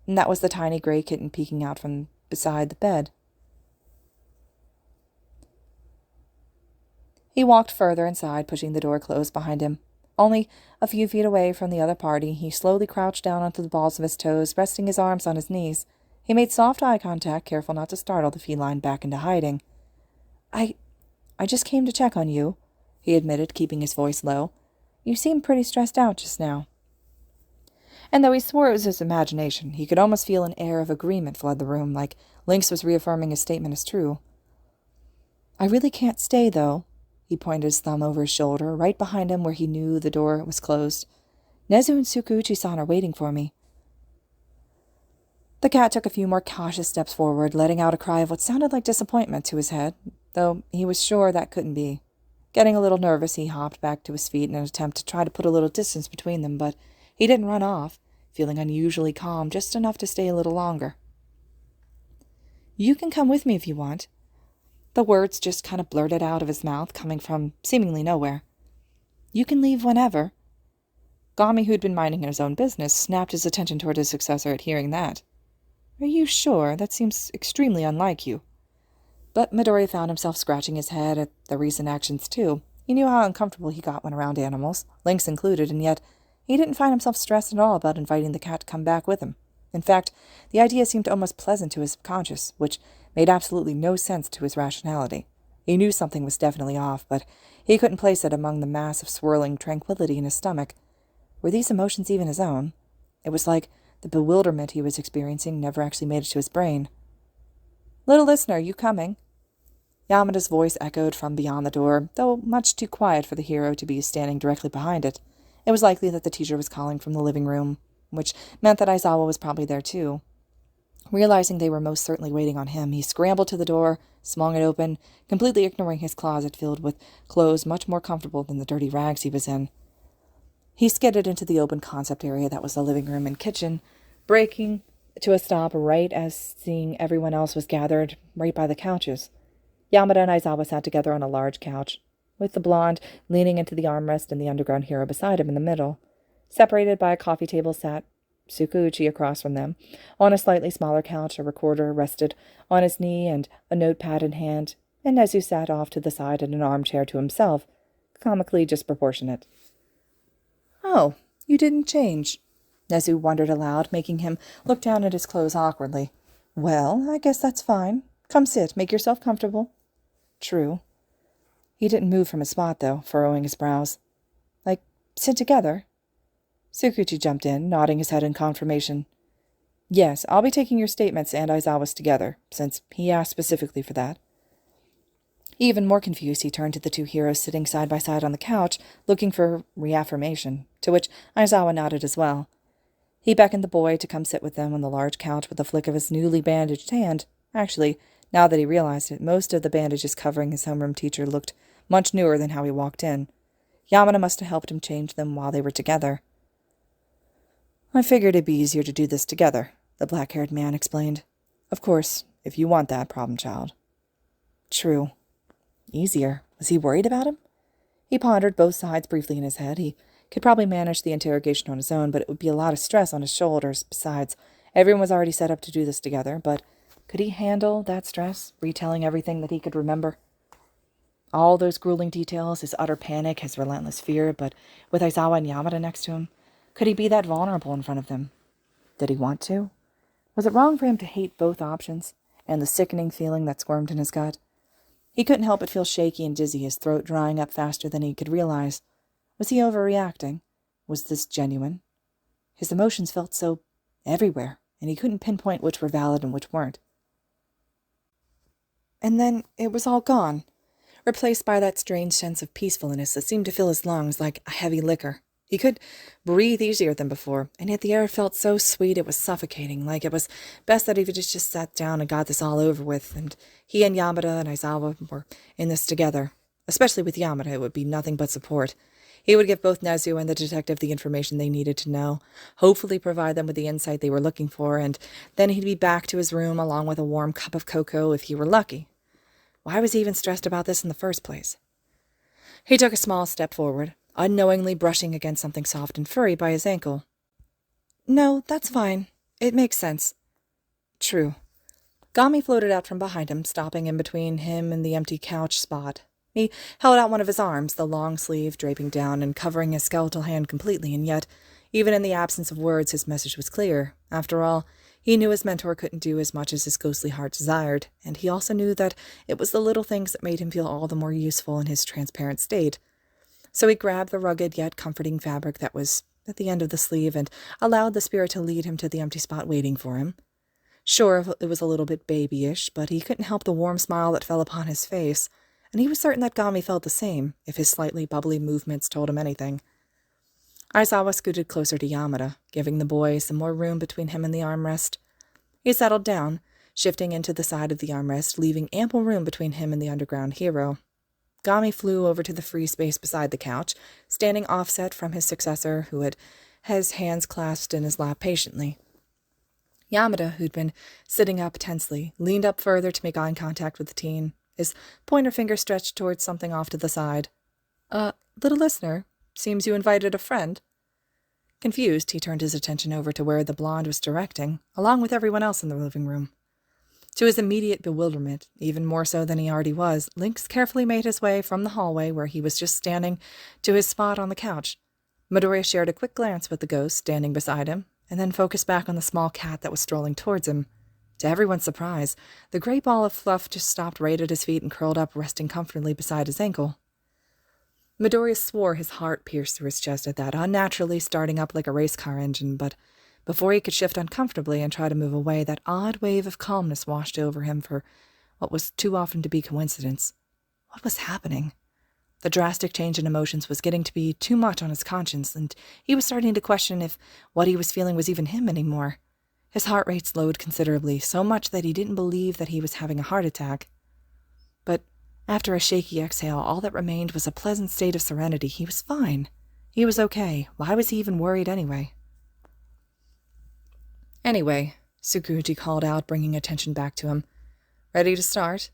and that was the tiny gray kitten peeking out from beside the bed. He walked further inside, pushing the door closed behind him. Only a few feet away from the other party, he slowly crouched down onto the balls of his toes, resting his arms on his knees. He made soft eye contact, careful not to startle the feline back into hiding. I just came to check on you, he admitted, keeping his voice low. You seem pretty stressed out just now. And though he swore it was his imagination, he could almost feel an air of agreement flood the room, like Lynx was reaffirming his statement as true. I really can't stay, though. He pointed his thumb over his shoulder, right behind him where he knew the door was closed. Nezu and Tsukauchi-san are waiting for me. The cat took a few more cautious steps forward, letting out a cry of what sounded like disappointment to his head, though he was sure that couldn't be. Getting a little nervous, he hopped back to his feet in an attempt to try to put a little distance between them, but he didn't run off, feeling unusually calm, just enough to stay a little longer. You can come with me if you want. The words just kind of blurted out of his mouth, coming from seemingly nowhere. You can leave whenever. Gami, who'd been minding his own business, snapped his attention toward his successor at hearing that. Are you sure? That seems extremely unlike you. But Midoriya found himself scratching his head at the recent actions, too. He knew how uncomfortable he got when around animals, Lynx included, and yet he didn't find himself stressed at all about inviting the cat to come back with him. In fact, the idea seemed almost pleasant to his subconscious, which made absolutely no sense to his rationality. He knew something was definitely off, but he couldn't place it among the mass of swirling tranquility in his stomach. Were these emotions even his own? It was like the bewilderment he was experiencing never actually made it to his brain. Little listener, you coming? Yamada's voice echoed from beyond the door, though much too quiet for the hero to be standing directly behind it. It was likely that the teacher was calling from the living room, which meant that Aizawa was probably there too. Realizing they were most certainly waiting on him, he scrambled to the door, swung it open, completely ignoring his closet filled with clothes much more comfortable than the dirty rags he was in. He skidded into the open concept area that was the living room and kitchen, braking to a stop right as seeing everyone else was gathered right by the couches. Yamada and Aizawa sat together on a large couch, with the blonde leaning into the armrest and the underground hero beside him in the middle. Separated by a coffee table sat Tsukauchi across from them. On a slightly smaller couch, a recorder rested on his knee and a notepad in hand, and Nezu sat off to the side in an armchair to himself, comically disproportionate. Oh, you didn't change, Nezu wondered aloud, making him look down at his clothes awkwardly. Well, I guess that's fine. Come sit, make yourself comfortable. True. He didn't move from his spot, though, furrowing his brows. Like, sit together? Tsukauchi jumped in, nodding his head in confirmation. Yes, I'll be taking your statements and Aizawa's together, since he asked specifically for that. Even more confused, he turned to the two heroes sitting side by side on the couch, looking for reaffirmation, to which Aizawa nodded as well. He beckoned the boy to come sit with them on the large couch with a flick of his newly bandaged hand. Actually, now that he realized it, most of the bandages covering his homeroom teacher looked much newer than how he walked in. Yamada must have helped him change them while they were together. I figured it'd be easier to do this together, the black-haired man explained. Of course, if you want that, problem child. True. Easier. Was he worried about him? He pondered both sides briefly in his head. He could probably manage the interrogation on his own, but it would be a lot of stress on his shoulders. Besides, everyone was already set up to do this together, but could he handle that stress, retelling everything that he could remember? All those grueling details, his utter panic, his relentless fear, but with Aizawa and Yamada next to him, could he be that vulnerable in front of them? Did he want to? Was it wrong for him to hate both options, and the sickening feeling that squirmed in his gut? He couldn't help but feel shaky and dizzy, his throat drying up faster than he could realize. Was he overreacting? Was this genuine? His emotions felt so everywhere, and he couldn't pinpoint which were valid and which weren't. And then it was all gone, replaced by that strange sense of peacefulness that seemed to fill his lungs like a heavy liquor. He could breathe easier than before, and yet the air felt so sweet it was suffocating, like it was best that he just sat down and got this all over with, and he and Yamada and Aizawa were in this together. Especially with Yamada, it would be nothing but support. He would give both Nezu and the detective the information they needed to know, hopefully provide them with the insight they were looking for, and then he'd be back to his room along with a warm cup of cocoa if he were lucky. Why was he even stressed about this in the first place? He took a small step forward, unknowingly brushing against something soft and furry by his ankle. No, that's fine. It makes sense. True. Gami floated out from behind him, stopping in between him and the empty couch spot. He held out one of his arms, the long sleeve draping down and covering his skeletal hand completely, and yet, even in the absence of words, his message was clear. After all, He knew his mentor couldn't do as much as his ghostly heart desired, and he also knew that it was the little things that made him feel all the more useful in his transparent state. So he grabbed the rugged yet comforting fabric that was at the end of the sleeve and allowed the spirit to lead him to the empty spot waiting for him. Sure, it was a little bit babyish, but he couldn't help the warm smile that fell upon his face, and he was certain that Gami felt the same, if his slightly bubbly movements told him anything. Aizawa scooted closer to Yamada, giving the boy some more room between him and the armrest. He settled down, shifting into the side of the armrest, leaving ample room between him and the underground hero. Gami flew over to the free space beside the couch, standing offset from his successor, who had his hands clasped in his lap patiently. Yamada, who'd been sitting up tensely, leaned up further to make eye contact with the teen, his pointer finger stretched towards something off to the side. Little listener, seems you invited a friend." Confused, he turned his attention over to where the blonde was directing, along with everyone else in the living room. To his immediate bewilderment, even more so than he already was, Lynx carefully made his way from the hallway where he was just standing to his spot on the couch. Midoriya shared a quick glance with the ghost standing beside him, and then focused back on the small cat that was strolling towards him. To everyone's surprise, the gray ball of fluff just stopped right at his feet and curled up, resting comfortably beside his ankle. Midoriya swore his heart pierced through his chest at that, unnaturally starting up like a race car engine, but before he could shift uncomfortably and try to move away, that odd wave of calmness washed over him for what was too often to be coincidence. What was happening? The drastic change in emotions was getting to be too much on his conscience, and he was starting to question if what he was feeling was even him anymore. His heart rate slowed considerably, so much that he didn't believe that he was having a heart attack. But after a shaky exhale, all that remained was a pleasant state of serenity. He was fine. He was okay. Why was he even worried anyway? "Anyway," Tsukauchi called out, bringing attention back to him. "Ready to start?"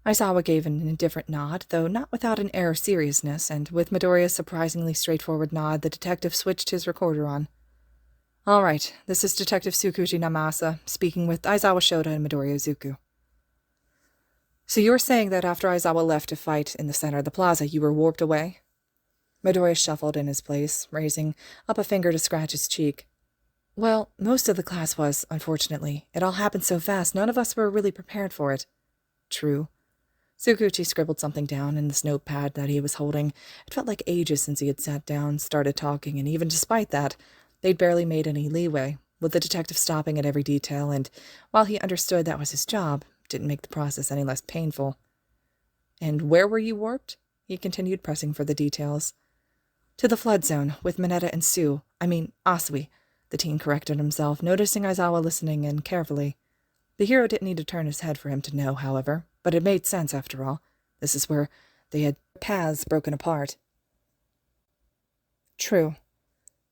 Aizawa gave an indifferent nod, though not without an air of seriousness, and with Midoriya's surprisingly straightforward nod, the detective switched his recorder on. "All right, this is Detective Tsukauchi Namasa, speaking with Aizawa Shota and Midoriya Izuku. So you were saying that after Aizawa left to fight in the center of the plaza, you were warped away?" Midoriya shuffled in his place, raising up a finger to scratch his cheek. "Well, most of the class was, unfortunately. It all happened so fast, none of us were really prepared for it." "True." Tsukauchi scribbled something down in this notepad that he was holding. It felt like ages since he had sat down, started talking, and even despite that, they'd barely made any leeway, with the detective stopping at every detail, and while he understood that was his job, it didn't make the process any less painful. "And where were you warped?" He continued, pressing for the details. "To the flood zone, with Mineta and Asui," the teen corrected himself, noticing Aizawa listening in carefully. The hero didn't need to turn his head for him to know, however, but it made sense after all. This is where they had paths broken apart. True.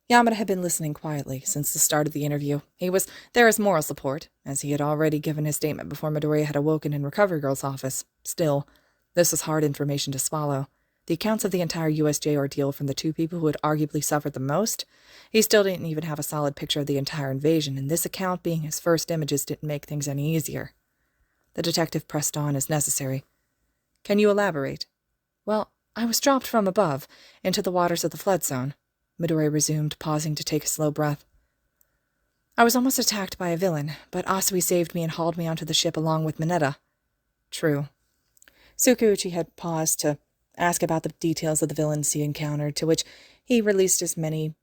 Yamada had been listening quietly since the start of the interview. He was there as moral support, as he had already given his statement before Midoriya had awoken in Recovery Girl's office. Still, this was hard information to swallow. The accounts of the entire USJ ordeal from the two people who had arguably suffered the most, he still didn't even have a solid picture of the entire invasion, and this account being his first images didn't make things any easier. The detective pressed on as necessary. "Can you elaborate?" "Well, I was dropped from above, into the waters of the flood zone," Midoriya resumed, pausing to take a slow breath. "I was almost attacked by a villain, but Asui saved me and hauled me onto the ship along with Mineta." True. Tsukauchi had paused to ask about the details of the villains he encountered, to which he released as many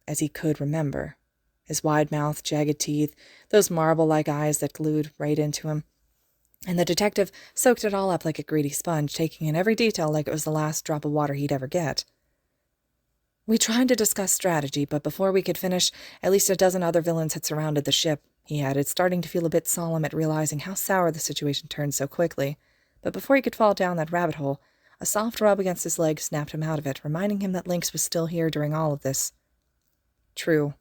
as he could remember. His wide mouth, jagged teeth, those marble-like eyes that glued right into him. And the detective soaked it all up like a greedy sponge, taking in every detail like it was the last drop of water he'd ever get. "We tried to discuss strategy, but before we could finish, at least a dozen other villains had surrounded the ship," he added, starting to feel a bit solemn at realizing how sour the situation turned so quickly. But before he could fall down that rabbit hole, a soft rub against his leg snapped him out of it, reminding him that Lynx was still here during all of this. True.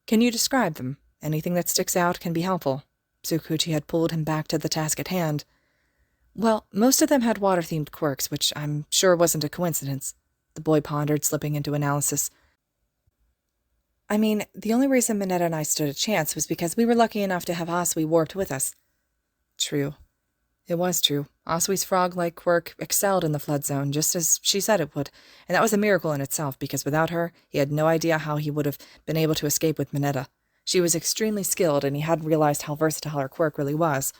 "Can you describe them? Anything that sticks out can be helpful." Tsukauchi had pulled him back to the task at hand. "Well, most of them had water-themed quirks, which I'm sure wasn't a coincidence," the boy pondered, slipping into analysis. The only reason Mineta and I stood a chance was because we were lucky enough to have Asui warped with us." True. It was true. Asui's frog-like quirk excelled in the flood zone, just as she said it would, and that was a miracle in itself, because without her, he had no idea how he would have been able to escape with Mineta. She was extremely skilled, and he hadn't realized how versatile her quirk really was.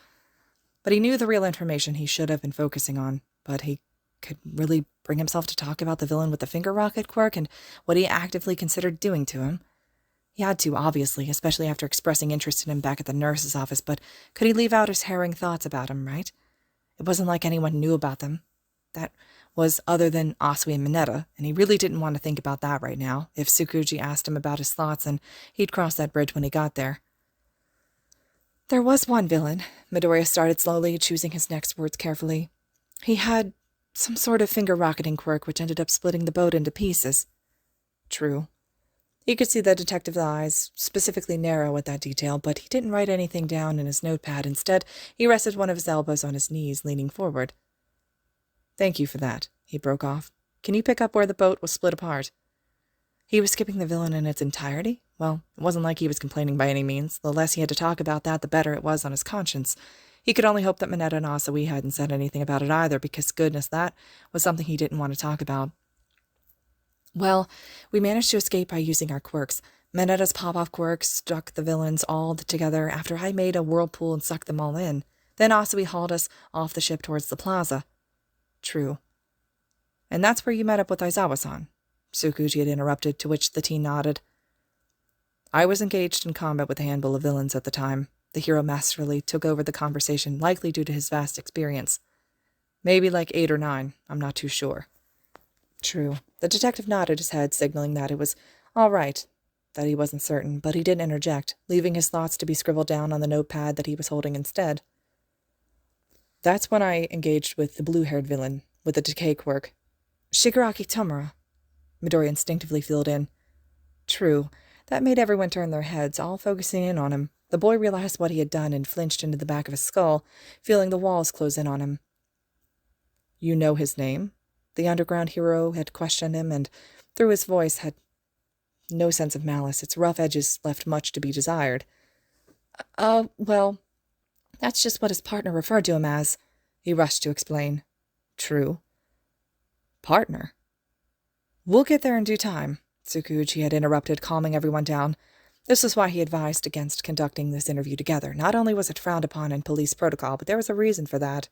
But he knew the real information he should have been focusing on, but he could really bring himself to talk about the villain with the finger rocket quirk and what he actively considered doing to him. He had to, obviously, especially after expressing interest in him back at the nurse's office, but could he leave out his harrowing thoughts about him, right? It wasn't like anyone knew about them. That was other than Asui and Mineta, and he really didn't want to think about that right now. If Tsukauchi asked him about his thoughts, then he'd cross that bridge when he got there. There was one villain, Midoriya started slowly, choosing his next words carefully. He had some sort of finger-rocketing quirk which ended up splitting the boat into pieces. True. He could see the detective's eyes specifically narrow at that detail, but he didn't write anything down in his notepad. Instead, he rested one of his elbows on his knees, leaning forward. Thank you for that, he broke off. Can you pick up where the boat was split apart? He was skipping the villain in its entirety? Well, it wasn't like he was complaining by any means. The less he had to talk about that, the better it was on his conscience. He could only hope that Mineta and Asui hadn't said anything about it either, because goodness, that was something he didn't want to talk about. Well, we managed to escape by using our quirks. Mineta's pop-off quirk struck the villains all together after I made a whirlpool and sucked them all in. Then Asui hauled us off the ship towards the plaza. True. And that's where you met up with Aizawa-san, Tsukauchi had interrupted, to which the teen nodded. I was engaged in combat with a handful of villains at the time. The hero masterfully took over the conversation, likely due to his vast experience. Maybe like 8 or 9, I'm not too sure. True. The detective nodded his head, signaling that it was all right, that he wasn't certain, but he didn't interject, leaving his thoughts to be scribbled down on the notepad that he was holding instead. That's when I engaged with the blue-haired villain, with the decay quirk. Shigaraki Tomura. Midoriya instinctively filled in. True. That made everyone turn their heads, all focusing in on him. The boy realized what he had done and flinched into the back of his skull, feeling the walls close in on him. You know his name? The underground hero had questioned him, and through his voice had no sense of malice. Its rough edges left much to be desired. Well, that's just what his partner referred to him as, he rushed to explain. True. Partner? We'll get there in due time, Tsukauchi had interrupted, calming everyone down. This was why he advised against conducting this interview together. Not only was it frowned upon in police protocol, but there was a reason for that.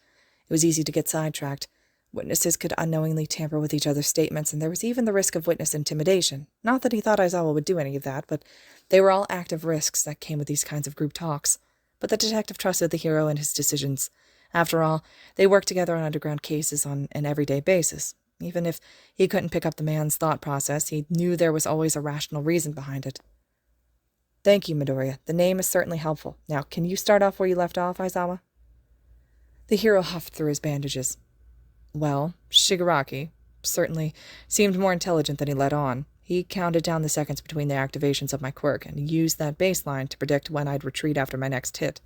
It was easy to get sidetracked. Witnesses could unknowingly tamper with each other's statements, and there was even the risk of witness intimidation. Not that he thought Aizawa would do any of that, but they were all active risks that came with these kinds of group talks. But the detective trusted the hero and his decisions. After all, they worked together on underground cases on an everyday basis. Even if he couldn't pick up the man's thought process, he knew there was always a rational reason behind it. Thank you, Midoriya. The name is certainly helpful. Now, can you start off where you left off, Aizawa? The hero huffed through his bandages. Well, Shigaraki certainly seemed more intelligent than he let on. He counted down the seconds between the activations of my quirk and used that baseline to predict when I'd retreat after my next hit.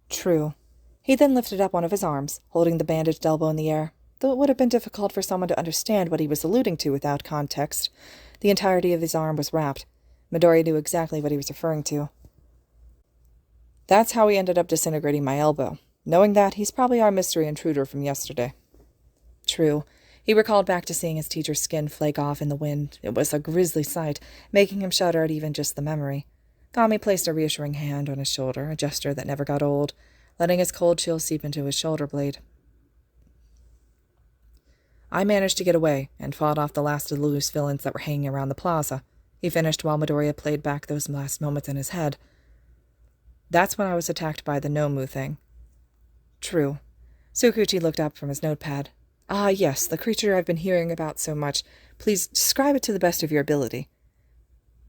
True. He then lifted up one of his arms, holding the bandaged elbow in the air. Though it would have been difficult for someone to understand what he was alluding to without context, the entirety of his arm was wrapped. Midoriya knew exactly what he was referring to. That's how he ended up disintegrating my elbow. Knowing that, he's probably our mystery intruder from yesterday. True. He recalled back to seeing his teacher's skin flake off in the wind. It was a grisly sight, making him shudder at even just the memory. Gami placed a reassuring hand on his shoulder, a gesture that never got old, letting his cold chill seep into his shoulder blade. I managed to get away and fought off the last of the loose villains that were hanging around the plaza. He finished while Midoriya played back those last moments in his head. That's when I was attacked by the Nomu thing. True. Tsukauchi looked up from his notepad. Ah, yes, the creature I've been hearing about so much. Please describe it to the best of your ability.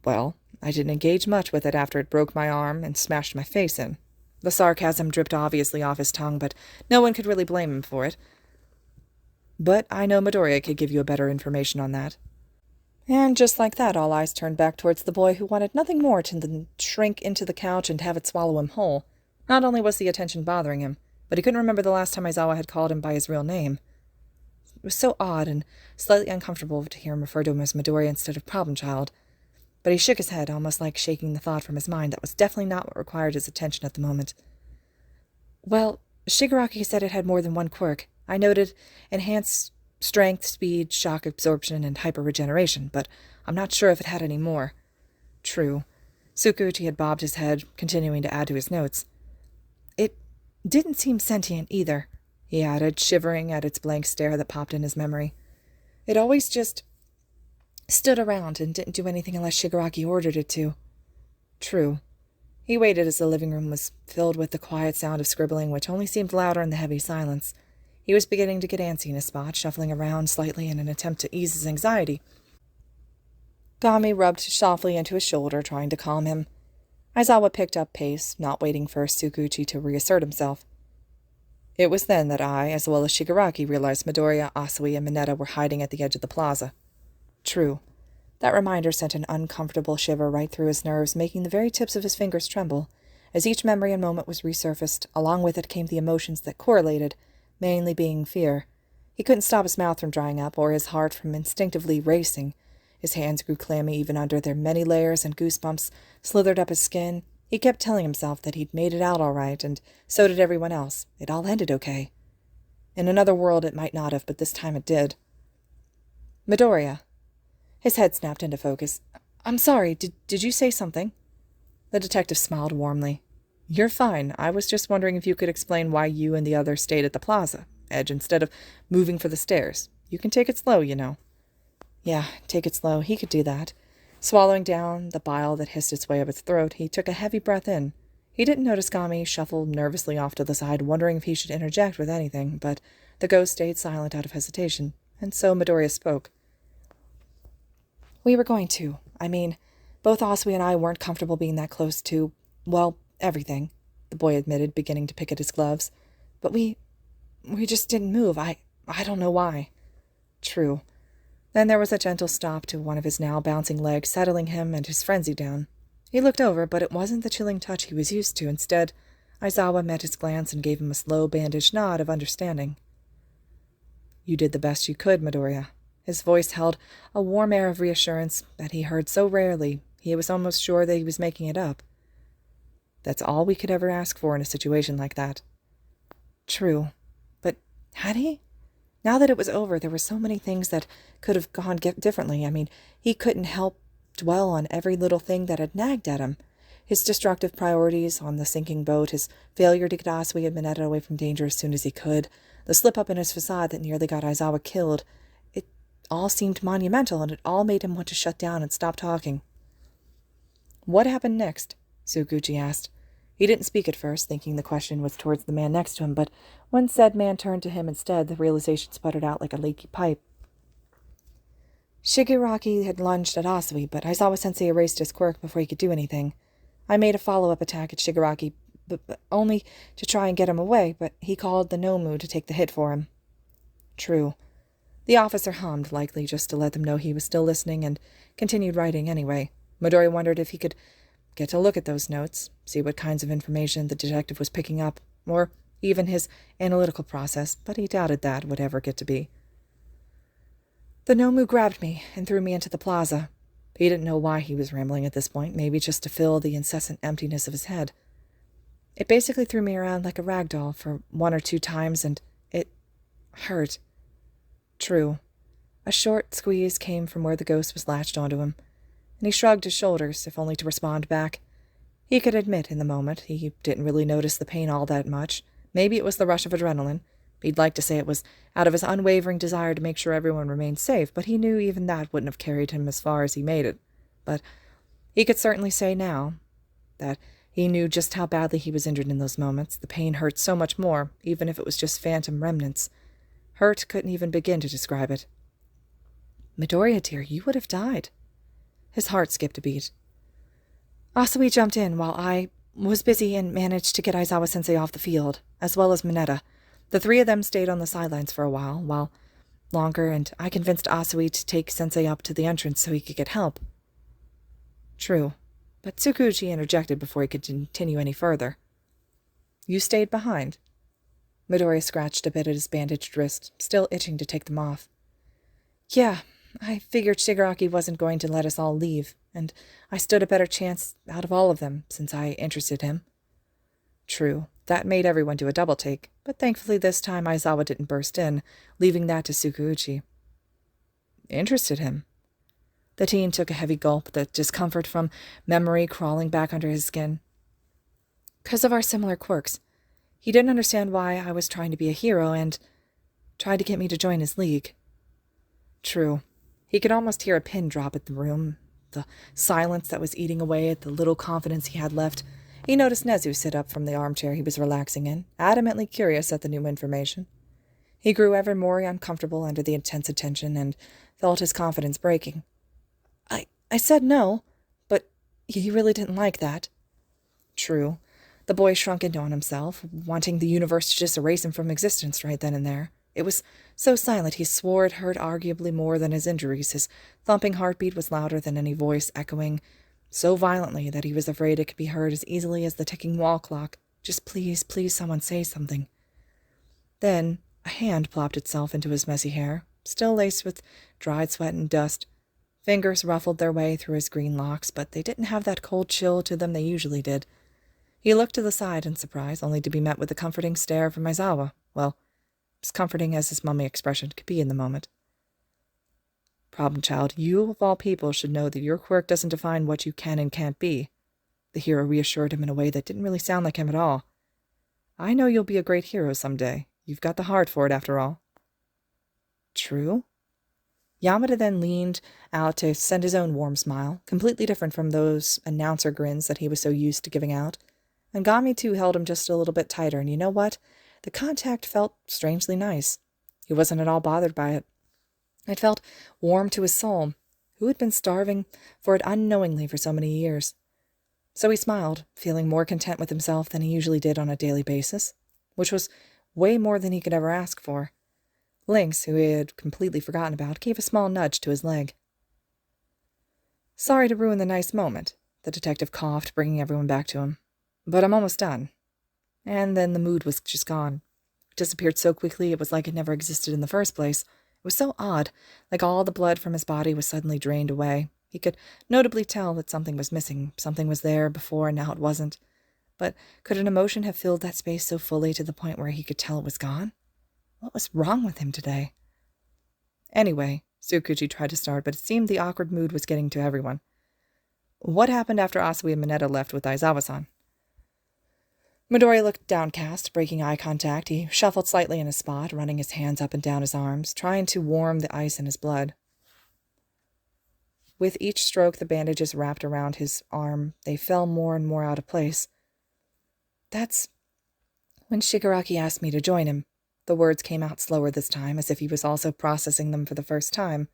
Well, I didn't engage much with it after it broke my arm and smashed my face in. The sarcasm dripped obviously off his tongue, but no one could really blame him for it. But I know Midoriya could give you a better information on that. And just like that, all eyes turned back towards the boy who wanted nothing more than shrink into the couch and have it swallow him whole. Not only was the attention bothering him, but he couldn't remember the last time Aizawa had called him by his real name. It was so odd and slightly uncomfortable to hear him refer to him as Midoriya instead of Problem Child. But he shook his head, almost like shaking the thought from his mind that was definitely not what required his attention at the moment. Well, Shigaraki said it had more than one quirk. I noted enhanced strength, speed, shock absorption, and hyper-regeneration, but I'm not sure if it had any more. True. Tsukauchi had bobbed his head, continuing to add to his notes. It didn't seem sentient either, he added, shivering at its blank stare that popped in his memory. It always just stood around and didn't do anything unless Shigaraki ordered it to. True. He waited as the living room was filled with the quiet sound of scribbling, which only seemed louder in the heavy silence. He was beginning to get antsy in his spot, shuffling around slightly in an attempt to ease his anxiety. Gami rubbed softly into his shoulder, trying to calm him. Aizawa picked up pace, not waiting for Tsukauchi to reassert himself. It was then that I, as well as Shigaraki, realized Midoriya, Asui, and Mineta were hiding at the edge of the plaza. True. That reminder sent an uncomfortable shiver right through his nerves, making the very tips of his fingers tremble. As each memory and moment was resurfaced, along with it came the emotions that correlated, mainly being fear. He couldn't stop his mouth from drying up, or his heart from instinctively racing. His hands grew clammy even under their many layers, and goosebumps slithered up his skin. He kept telling himself that he'd made it out all right, and so did everyone else. It all ended okay. In another world it might not have, but this time it did. Midoriya. His head snapped into focus. I'm sorry, did you say something? The detective smiled warmly. You're fine. I was just wondering if you could explain why you and the others stayed at the plaza edge instead of moving for the stairs. You can take it slow, you know. Yeah, take it slow. He could do that. Swallowing down the bile that hissed its way up his throat, he took a heavy breath in. He didn't notice Gami shuffle nervously off to the side, wondering if he should interject with anything, but the ghost stayed silent out of hesitation, and so Midoriya spoke. We were going to. I mean, both Asui and I weren't comfortable being that close to, well, everything, the boy admitted, beginning to pick at his gloves. But we just didn't move. I don't know why. True. Then there was a gentle stop to one of his now bouncing legs, settling him and his frenzy down. He looked over, but it wasn't the chilling touch he was used to. Instead, Aizawa met his glance and gave him a slow, bandaged nod of understanding. You did the best you could, Midoriya. His voice held a warm air of reassurance that he heard so rarely he was almost sure that he was making it up. That's all we could ever ask for in a situation like that. True. But had he? Now that it was over, there were so many things that could have gone differently. I mean, he couldn't help dwell on every little thing that had nagged at him. His destructive priorities on the sinking boat, his failure to get Asui and Mineta away from danger as soon as he could, the slip-up in his facade that nearly got Aizawa killed. It all seemed monumental, and it all made him want to shut down and stop talking. What happened next? Tsukauchi asked. He didn't speak at first, thinking the question was towards the man next to him, but when said man turned to him instead, the realization sputtered out like a leaky pipe. Shigaraki had lunged at Asui, but Aizawa-sensei erased his quirk before he could do anything. I made a follow-up attack at Shigaraki, but only to try and get him away, but he called the Nomu to take the hit for him. True. The officer hummed, likely just to let them know he was still listening, and continued writing anyway. Midoriya wondered if he could get a look at those notes, see what kinds of information the detective was picking up, or even his analytical process, but he doubted that would ever get to be. The Nomu grabbed me and threw me into the plaza. He didn't know why he was rambling at this point, maybe just to fill the incessant emptiness of his head. It basically threw me around like a rag doll for 1 or 2 times, and it hurt. True. A short squeeze came from where the ghost was latched onto him, and he shrugged his shoulders, if only to respond back. He could admit in the moment he didn't really notice the pain all that much. Maybe it was the rush of adrenaline. He'd like to say it was out of his unwavering desire to make sure everyone remained safe, but he knew even that wouldn't have carried him as far as he made it. But he could certainly say now that he knew just how badly he was injured in those moments. The pain hurt so much more, even if it was just phantom remnants. Hurt couldn't even begin to describe it. Midoriya, dear, you would have died. His heart skipped a beat. Asui jumped in while I was busy and managed to get Aizawa-sensei off the field, as well as Mineta. The 3 of them stayed on the sidelines for a while longer, and I convinced Asui to take Sensei up to the entrance so he could get help. True, but Tsukauchi interjected before he could continue any further. You stayed behind? Midoriya scratched a bit at his bandaged wrist, still itching to take them off. Yeah, I figured Shigaraki wasn't going to let us all leave, and I stood a better chance out of all of them since I interested him. True, that made everyone do a double-take, but thankfully this time Aizawa didn't burst in, leaving that to Tsukauchi. Interested him? The teen took a heavy gulp, the discomfort from memory crawling back under his skin. Because of our similar quirks. He didn't understand why I was trying to be a hero and tried to get me to join his league. True. He could almost hear a pin drop at the room, the silence that was eating away at the little confidence he had left. He noticed Nezu sit up from the armchair he was relaxing in, adamantly curious at the new information. He grew ever more uncomfortable under the intense attention and felt his confidence breaking. I said no, but he really didn't like that. True. The boy shrunk into on himself, wanting the universe to just erase him from existence right then and there. It was so silent he swore it hurt arguably more than his injuries. His thumping heartbeat was louder than any voice, echoing so violently that he was afraid it could be heard as easily as the ticking wall clock. Just please, please someone say something. Then a hand plopped itself into his messy hair, still laced with dried sweat and dust. Fingers ruffled their way through his green locks, but they didn't have that cold chill to them they usually did. He looked to the side in surprise, only to be met with a comforting stare from Aizawa. Well, as comforting as his mummy expression could be in the moment. Problem child, you of all people should know that your quirk doesn't define what you can and can't be. The hero reassured him in a way that didn't really sound like him at all. I know you'll be a great hero someday. You've got the heart for it, after all. True? Yamada then leaned out to send his own warm smile, completely different from those announcer grins that he was so used to giving out. And Gami, too, held him just a little bit tighter, and you know what? The contact felt strangely nice. He wasn't at all bothered by it. It felt warm to his soul, who had been starving for it unknowingly for so many years. So he smiled, feeling more content with himself than he usually did on a daily basis, which was way more than he could ever ask for. Lynx, who he had completely forgotten about, gave a small nudge to his leg. Sorry to ruin the nice moment, the detective coughed, bringing everyone back to him. But I'm almost done. And then the mood was just gone. It disappeared so quickly it was like it never existed in the first place. It was so odd, like all the blood from his body was suddenly drained away. He could notably tell that something was missing. Something was there before and now it wasn't. But could an emotion have filled that space so fully to the point where he could tell it was gone? What was wrong with him today? Anyway, Tsukauchi tried to start, but it seemed the awkward mood was getting to everyone. What happened after Asui and Mineta left with Aizawa-san? Midoriya looked downcast, breaking eye contact. He shuffled slightly in his spot, running his hands up and down his arms, trying to warm the ice in his blood. With each stroke the bandages wrapped around his arm, they fell more and more out of place. That's when Shigaraki asked me to join him. The words came out slower this time, as if he was also processing them for the first time.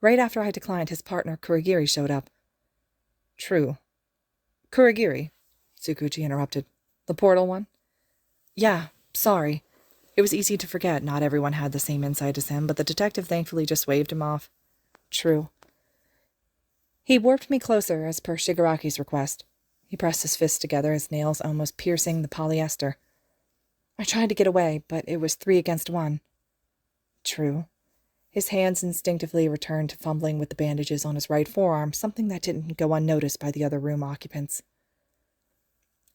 Right after I declined, his partner, Kurogiri, showed up. True. Kurogiri, Tsukauchi interrupted. The portal one? Yeah, sorry. It was easy to forget not everyone had the same insight as him, but the detective thankfully just waved him off. True. He warped me closer, as per Shigaraki's request. He pressed his fists together, his nails almost piercing the polyester. I tried to get away, but it was 3 against 1. True. His hands instinctively returned to fumbling with the bandages on his right forearm, something that didn't go unnoticed by the other room occupants.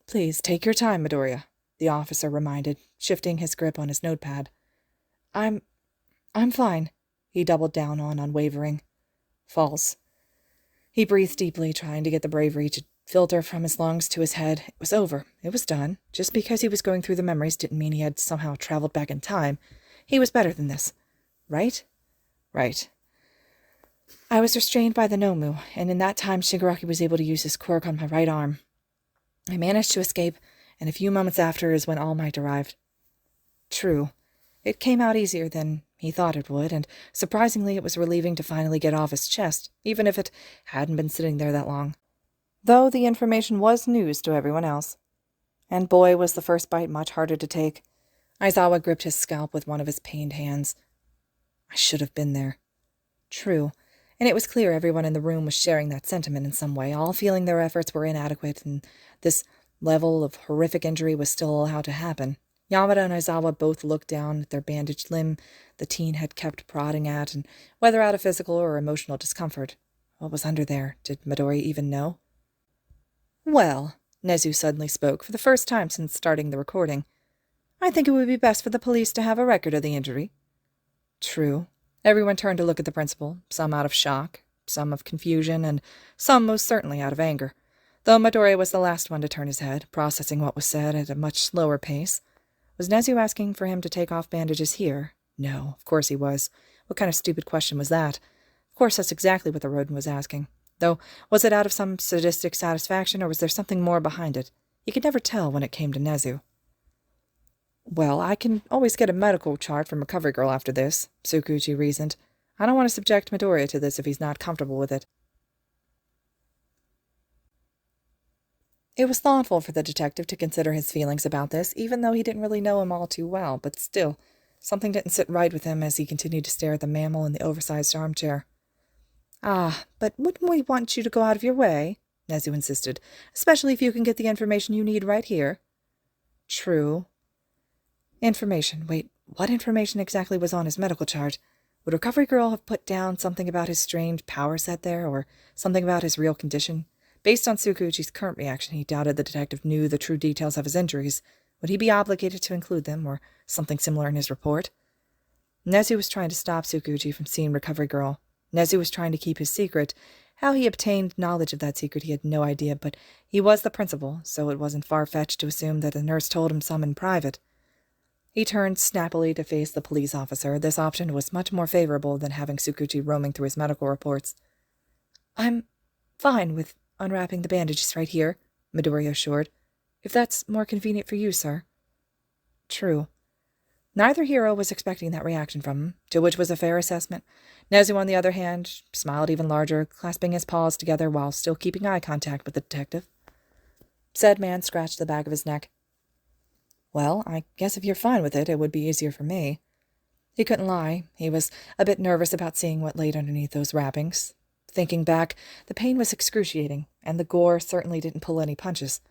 Please, take your time, Midoriya, the officer reminded, shifting his grip on his notepad. I'm fine, he doubled down on, unwavering. False. He breathed deeply, trying to get the bravery to filter from his lungs to his head. It was over. It was done. Just because he was going through the memories didn't mean he had somehow traveled back in time. He was better than this. Right? Right. I was restrained by the Nomu, and in that time Shigaraki was able to use his quirk on my right arm. I managed to escape, and a few moments after is when All Might arrived. True. It came out easier than he thought it would, and surprisingly it was relieving to finally get off his chest, even if it hadn't been sitting there that long. Though the information was news to everyone else. And boy, was the first bite much harder to take. Aizawa gripped his scalp with one of his pained hands. I should have been there. True. And it was clear everyone in the room was sharing that sentiment in some way, all feeling their efforts were inadequate, and this level of horrific injury was still allowed to happen. Yamada and Aizawa both looked down at their bandaged limb the teen had kept prodding at, and whether out of physical or emotional discomfort. What was under there? Did Midoriya even know? Well, Nezu suddenly spoke, for the first time since starting the recording. I think it would be best for the police to have a record of the injury. True. Everyone turned to look at the principal, some out of shock, some of confusion, and some most certainly out of anger. Though Midoriya was the last one to turn his head, processing what was said at a much slower pace. Was Nezu asking for him to take off bandages here? No, of course he was. What kind of stupid question was that? Of course that's exactly what the rodent was asking. Though, was it out of some sadistic satisfaction, or was there something more behind it? He could never tell when it came to Nezu. Well, I can always get a medical chart from Recovery Girl after this, Tsukauchi reasoned. I don't want to subject Midoriya to this if he's not comfortable with it. It was thoughtful for the detective to consider his feelings about this, even though he didn't really know him all too well, but still, something didn't sit right with him as he continued to stare at the mammal in the oversized armchair. Ah, but wouldn't we want you to go out of your way? Nezu insisted, especially if you can get the information you need right here. True. Information. Wait, what information exactly was on his medical chart? Would Recovery Girl have put down something about his strange power set there, or something about his real condition? Based on Tsukauchi's current reaction, he doubted the detective knew the true details of his injuries. Would he be obligated to include them, or something similar in his report? Nezu was trying to stop Tsukauchi from seeing Recovery Girl. Nezu was trying to keep his secret. How he obtained knowledge of that secret he had no idea, but he was the principal, so it wasn't far-fetched to assume that the nurse told him some in private. He turned snappily to face the police officer. This option was much more favorable than having Tsukauchi roaming through his medical reports. I'm fine with unwrapping the bandages right here, Midoriya assured. If that's more convenient for you, sir. True. Neither hero was expecting that reaction from him, to which was a fair assessment. Nezu, on the other hand, smiled even larger, clasping his paws together while still keeping eye contact with the detective. Said man scratched the back of his neck. Well, I guess if you're fine with it, it would be easier for me. He couldn't lie. He was a bit nervous about seeing what laid underneath those wrappings. Thinking back, the pain was excruciating, and the gore certainly didn't pull any punches.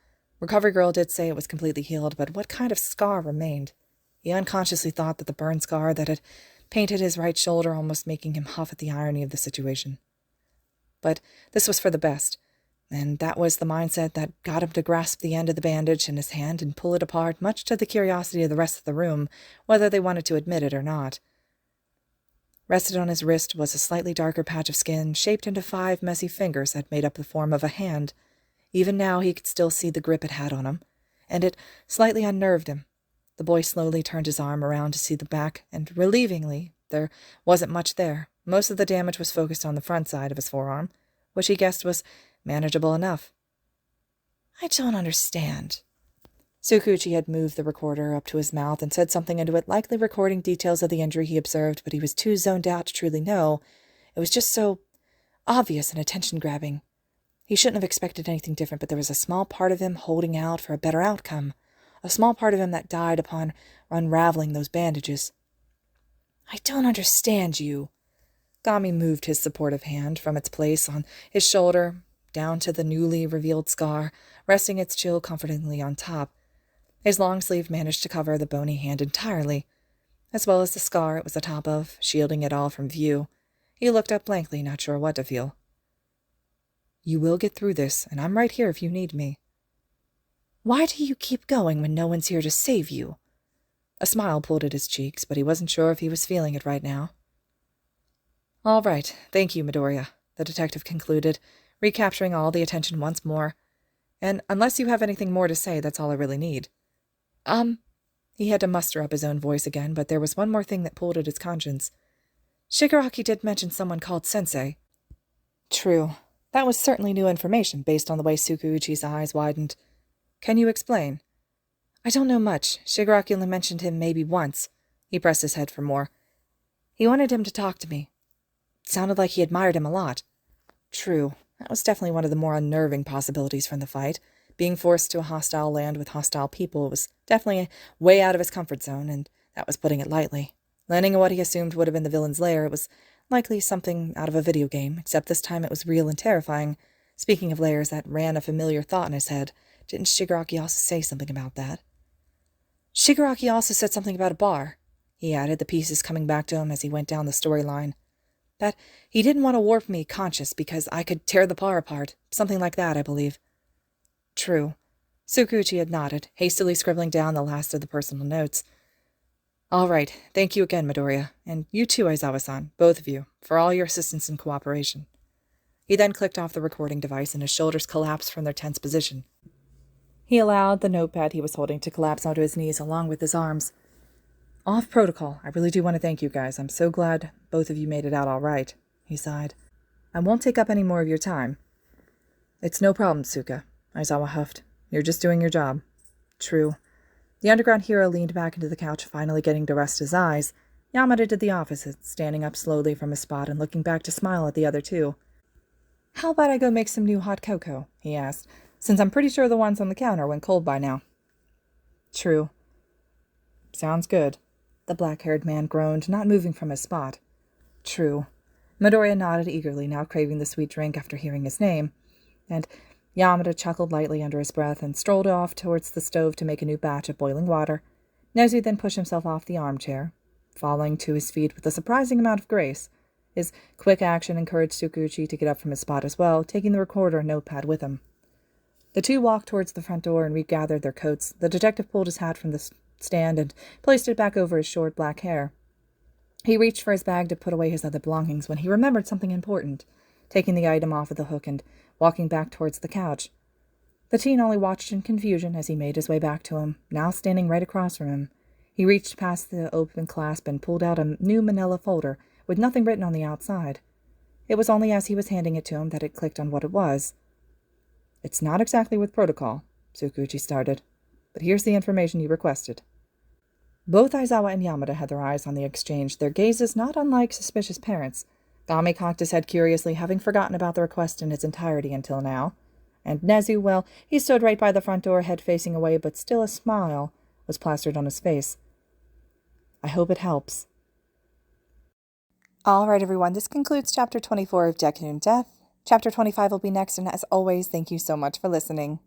Recovery Girl did say it was completely healed, but what kind of scar remained? He unconsciously thought that the burn scar that had painted his right shoulder, almost making him huff at the irony of the situation. But this was for the best, and that was the mindset that got him to grasp the end of the bandage in his hand and pull it apart, much to the curiosity of the rest of the room, whether they wanted to admit it or not. Rested on his wrist was a slightly darker patch of skin, shaped into 5 messy fingers that made up the form of a hand. Even now he could still see the grip it had on him, and it slightly unnerved him. The boy slowly turned his arm around to see the back, and relievingly, there wasn't much there. Most of the damage was focused on the front side of his forearm, which he guessed was manageable enough. I don't understand. Tsukauchi had moved the recorder up to his mouth and said something into it, likely recording details of the injury he observed, but he was too zoned out to truly know. It was just so obvious and attention-grabbing. He shouldn't have expected anything different, but there was a small part of him holding out for a better outcome, a small part of him that died upon unraveling those bandages. I don't understand you. Gami moved his supportive hand from its place on his shoulder down to the newly revealed scar, resting its chill comfortingly on top. His long sleeve managed to cover the bony hand entirely, as well as the scar it was atop of, shielding it all from view. He looked up blankly, not sure what to feel. You will get through this, and I'm right here if you need me. Why do you keep going when no one's here to save you? A smile pulled at his cheeks, but he wasn't sure if he was feeling it right now. All right, thank you, Midoriya, the detective concluded, recapturing all the attention once more. And unless you have anything more to say, that's all I really need. He had to muster up his own voice again, but there was one more thing that pulled at his conscience. Shigaraki did mention someone called Sensei. True. That was certainly new information, based on the way Tsukauchi's eyes widened. Can you explain? I don't know much. Shigaraki only mentioned him maybe once. He pressed his head for more. He wanted him to talk to me. It sounded like he admired him a lot. True. That was definitely one of the more unnerving possibilities from the fight. Being forced to a hostile land with hostile people was definitely way out of his comfort zone, and that was putting it lightly. Landing in what he assumed would have been the villain's lair, it was likely something out of a video game, except this time it was real and terrifying. Speaking of lairs, that ran a familiar thought in his head. Didn't Shigaraki also say something about that? Shigaraki also said something about a bar, he added, the pieces coming back to him as he went down the storyline. That he didn't want to warp me conscious because I could tear the bar apart. Something like that, I believe. True. Tsukauchi had nodded, hastily scribbling down the last of the personal notes. All right, thank you again, Midoriya, and you too, Aizawa-san, both of you, for all your assistance and cooperation. He then clicked off the recording device and his shoulders collapsed from their tense position. He allowed the notepad he was holding to collapse onto his knees along with his arms. Off protocol, I really do want to thank you guys. I'm so glad both of you made it out all right, he sighed. I won't take up any more of your time. It's no problem, Tsuka, Aizawa huffed. You're just doing your job. True. The underground hero leaned back into the couch, finally getting to rest his eyes. Yamada did the opposite, standing up slowly from his spot and looking back to smile at the other two. How about I go make some new hot cocoa, he asked, since I'm pretty sure the ones on the counter went cold by now. True. Sounds good. The black-haired man groaned, not moving from his spot. True. Midoriya nodded eagerly, now craving the sweet drink after hearing his name, and Yamada chuckled lightly under his breath and strolled off towards the stove to make a new batch of boiling water. Nezu then pushed himself off the armchair, falling to his feet with a surprising amount of grace. His quick action encouraged Tsukauchi to get up from his spot as well, taking the recorder and notepad with him. The two walked towards the front door and regathered their coats. The detective pulled his hat from the stand and placed it back over his short black hair. He reached for his bag to put away his other belongings when he remembered something important, taking the item off of the hook and walking back towards the couch. The teen only watched in confusion as he made his way back to him, now standing right across from him. He reached past the open clasp and pulled out a new manila folder with nothing written on the outside. It was only as he was handing it to him that it clicked on what it was. It's not exactly with protocol, Tsukauchi started, but here's the information you requested. Both Aizawa and Yamada had their eyes on the exchange, their gazes not unlike suspicious parents. Gami cocked his head curiously, having forgotten about the request in its entirety until now. And Nezu, well, he stood right by the front door, head facing away, but still a smile was plastered on his face. I hope it helps. All right, everyone, this concludes Chapter 24 of Deku and Death. Chapter 25 will be next, and as always, thank you so much for listening.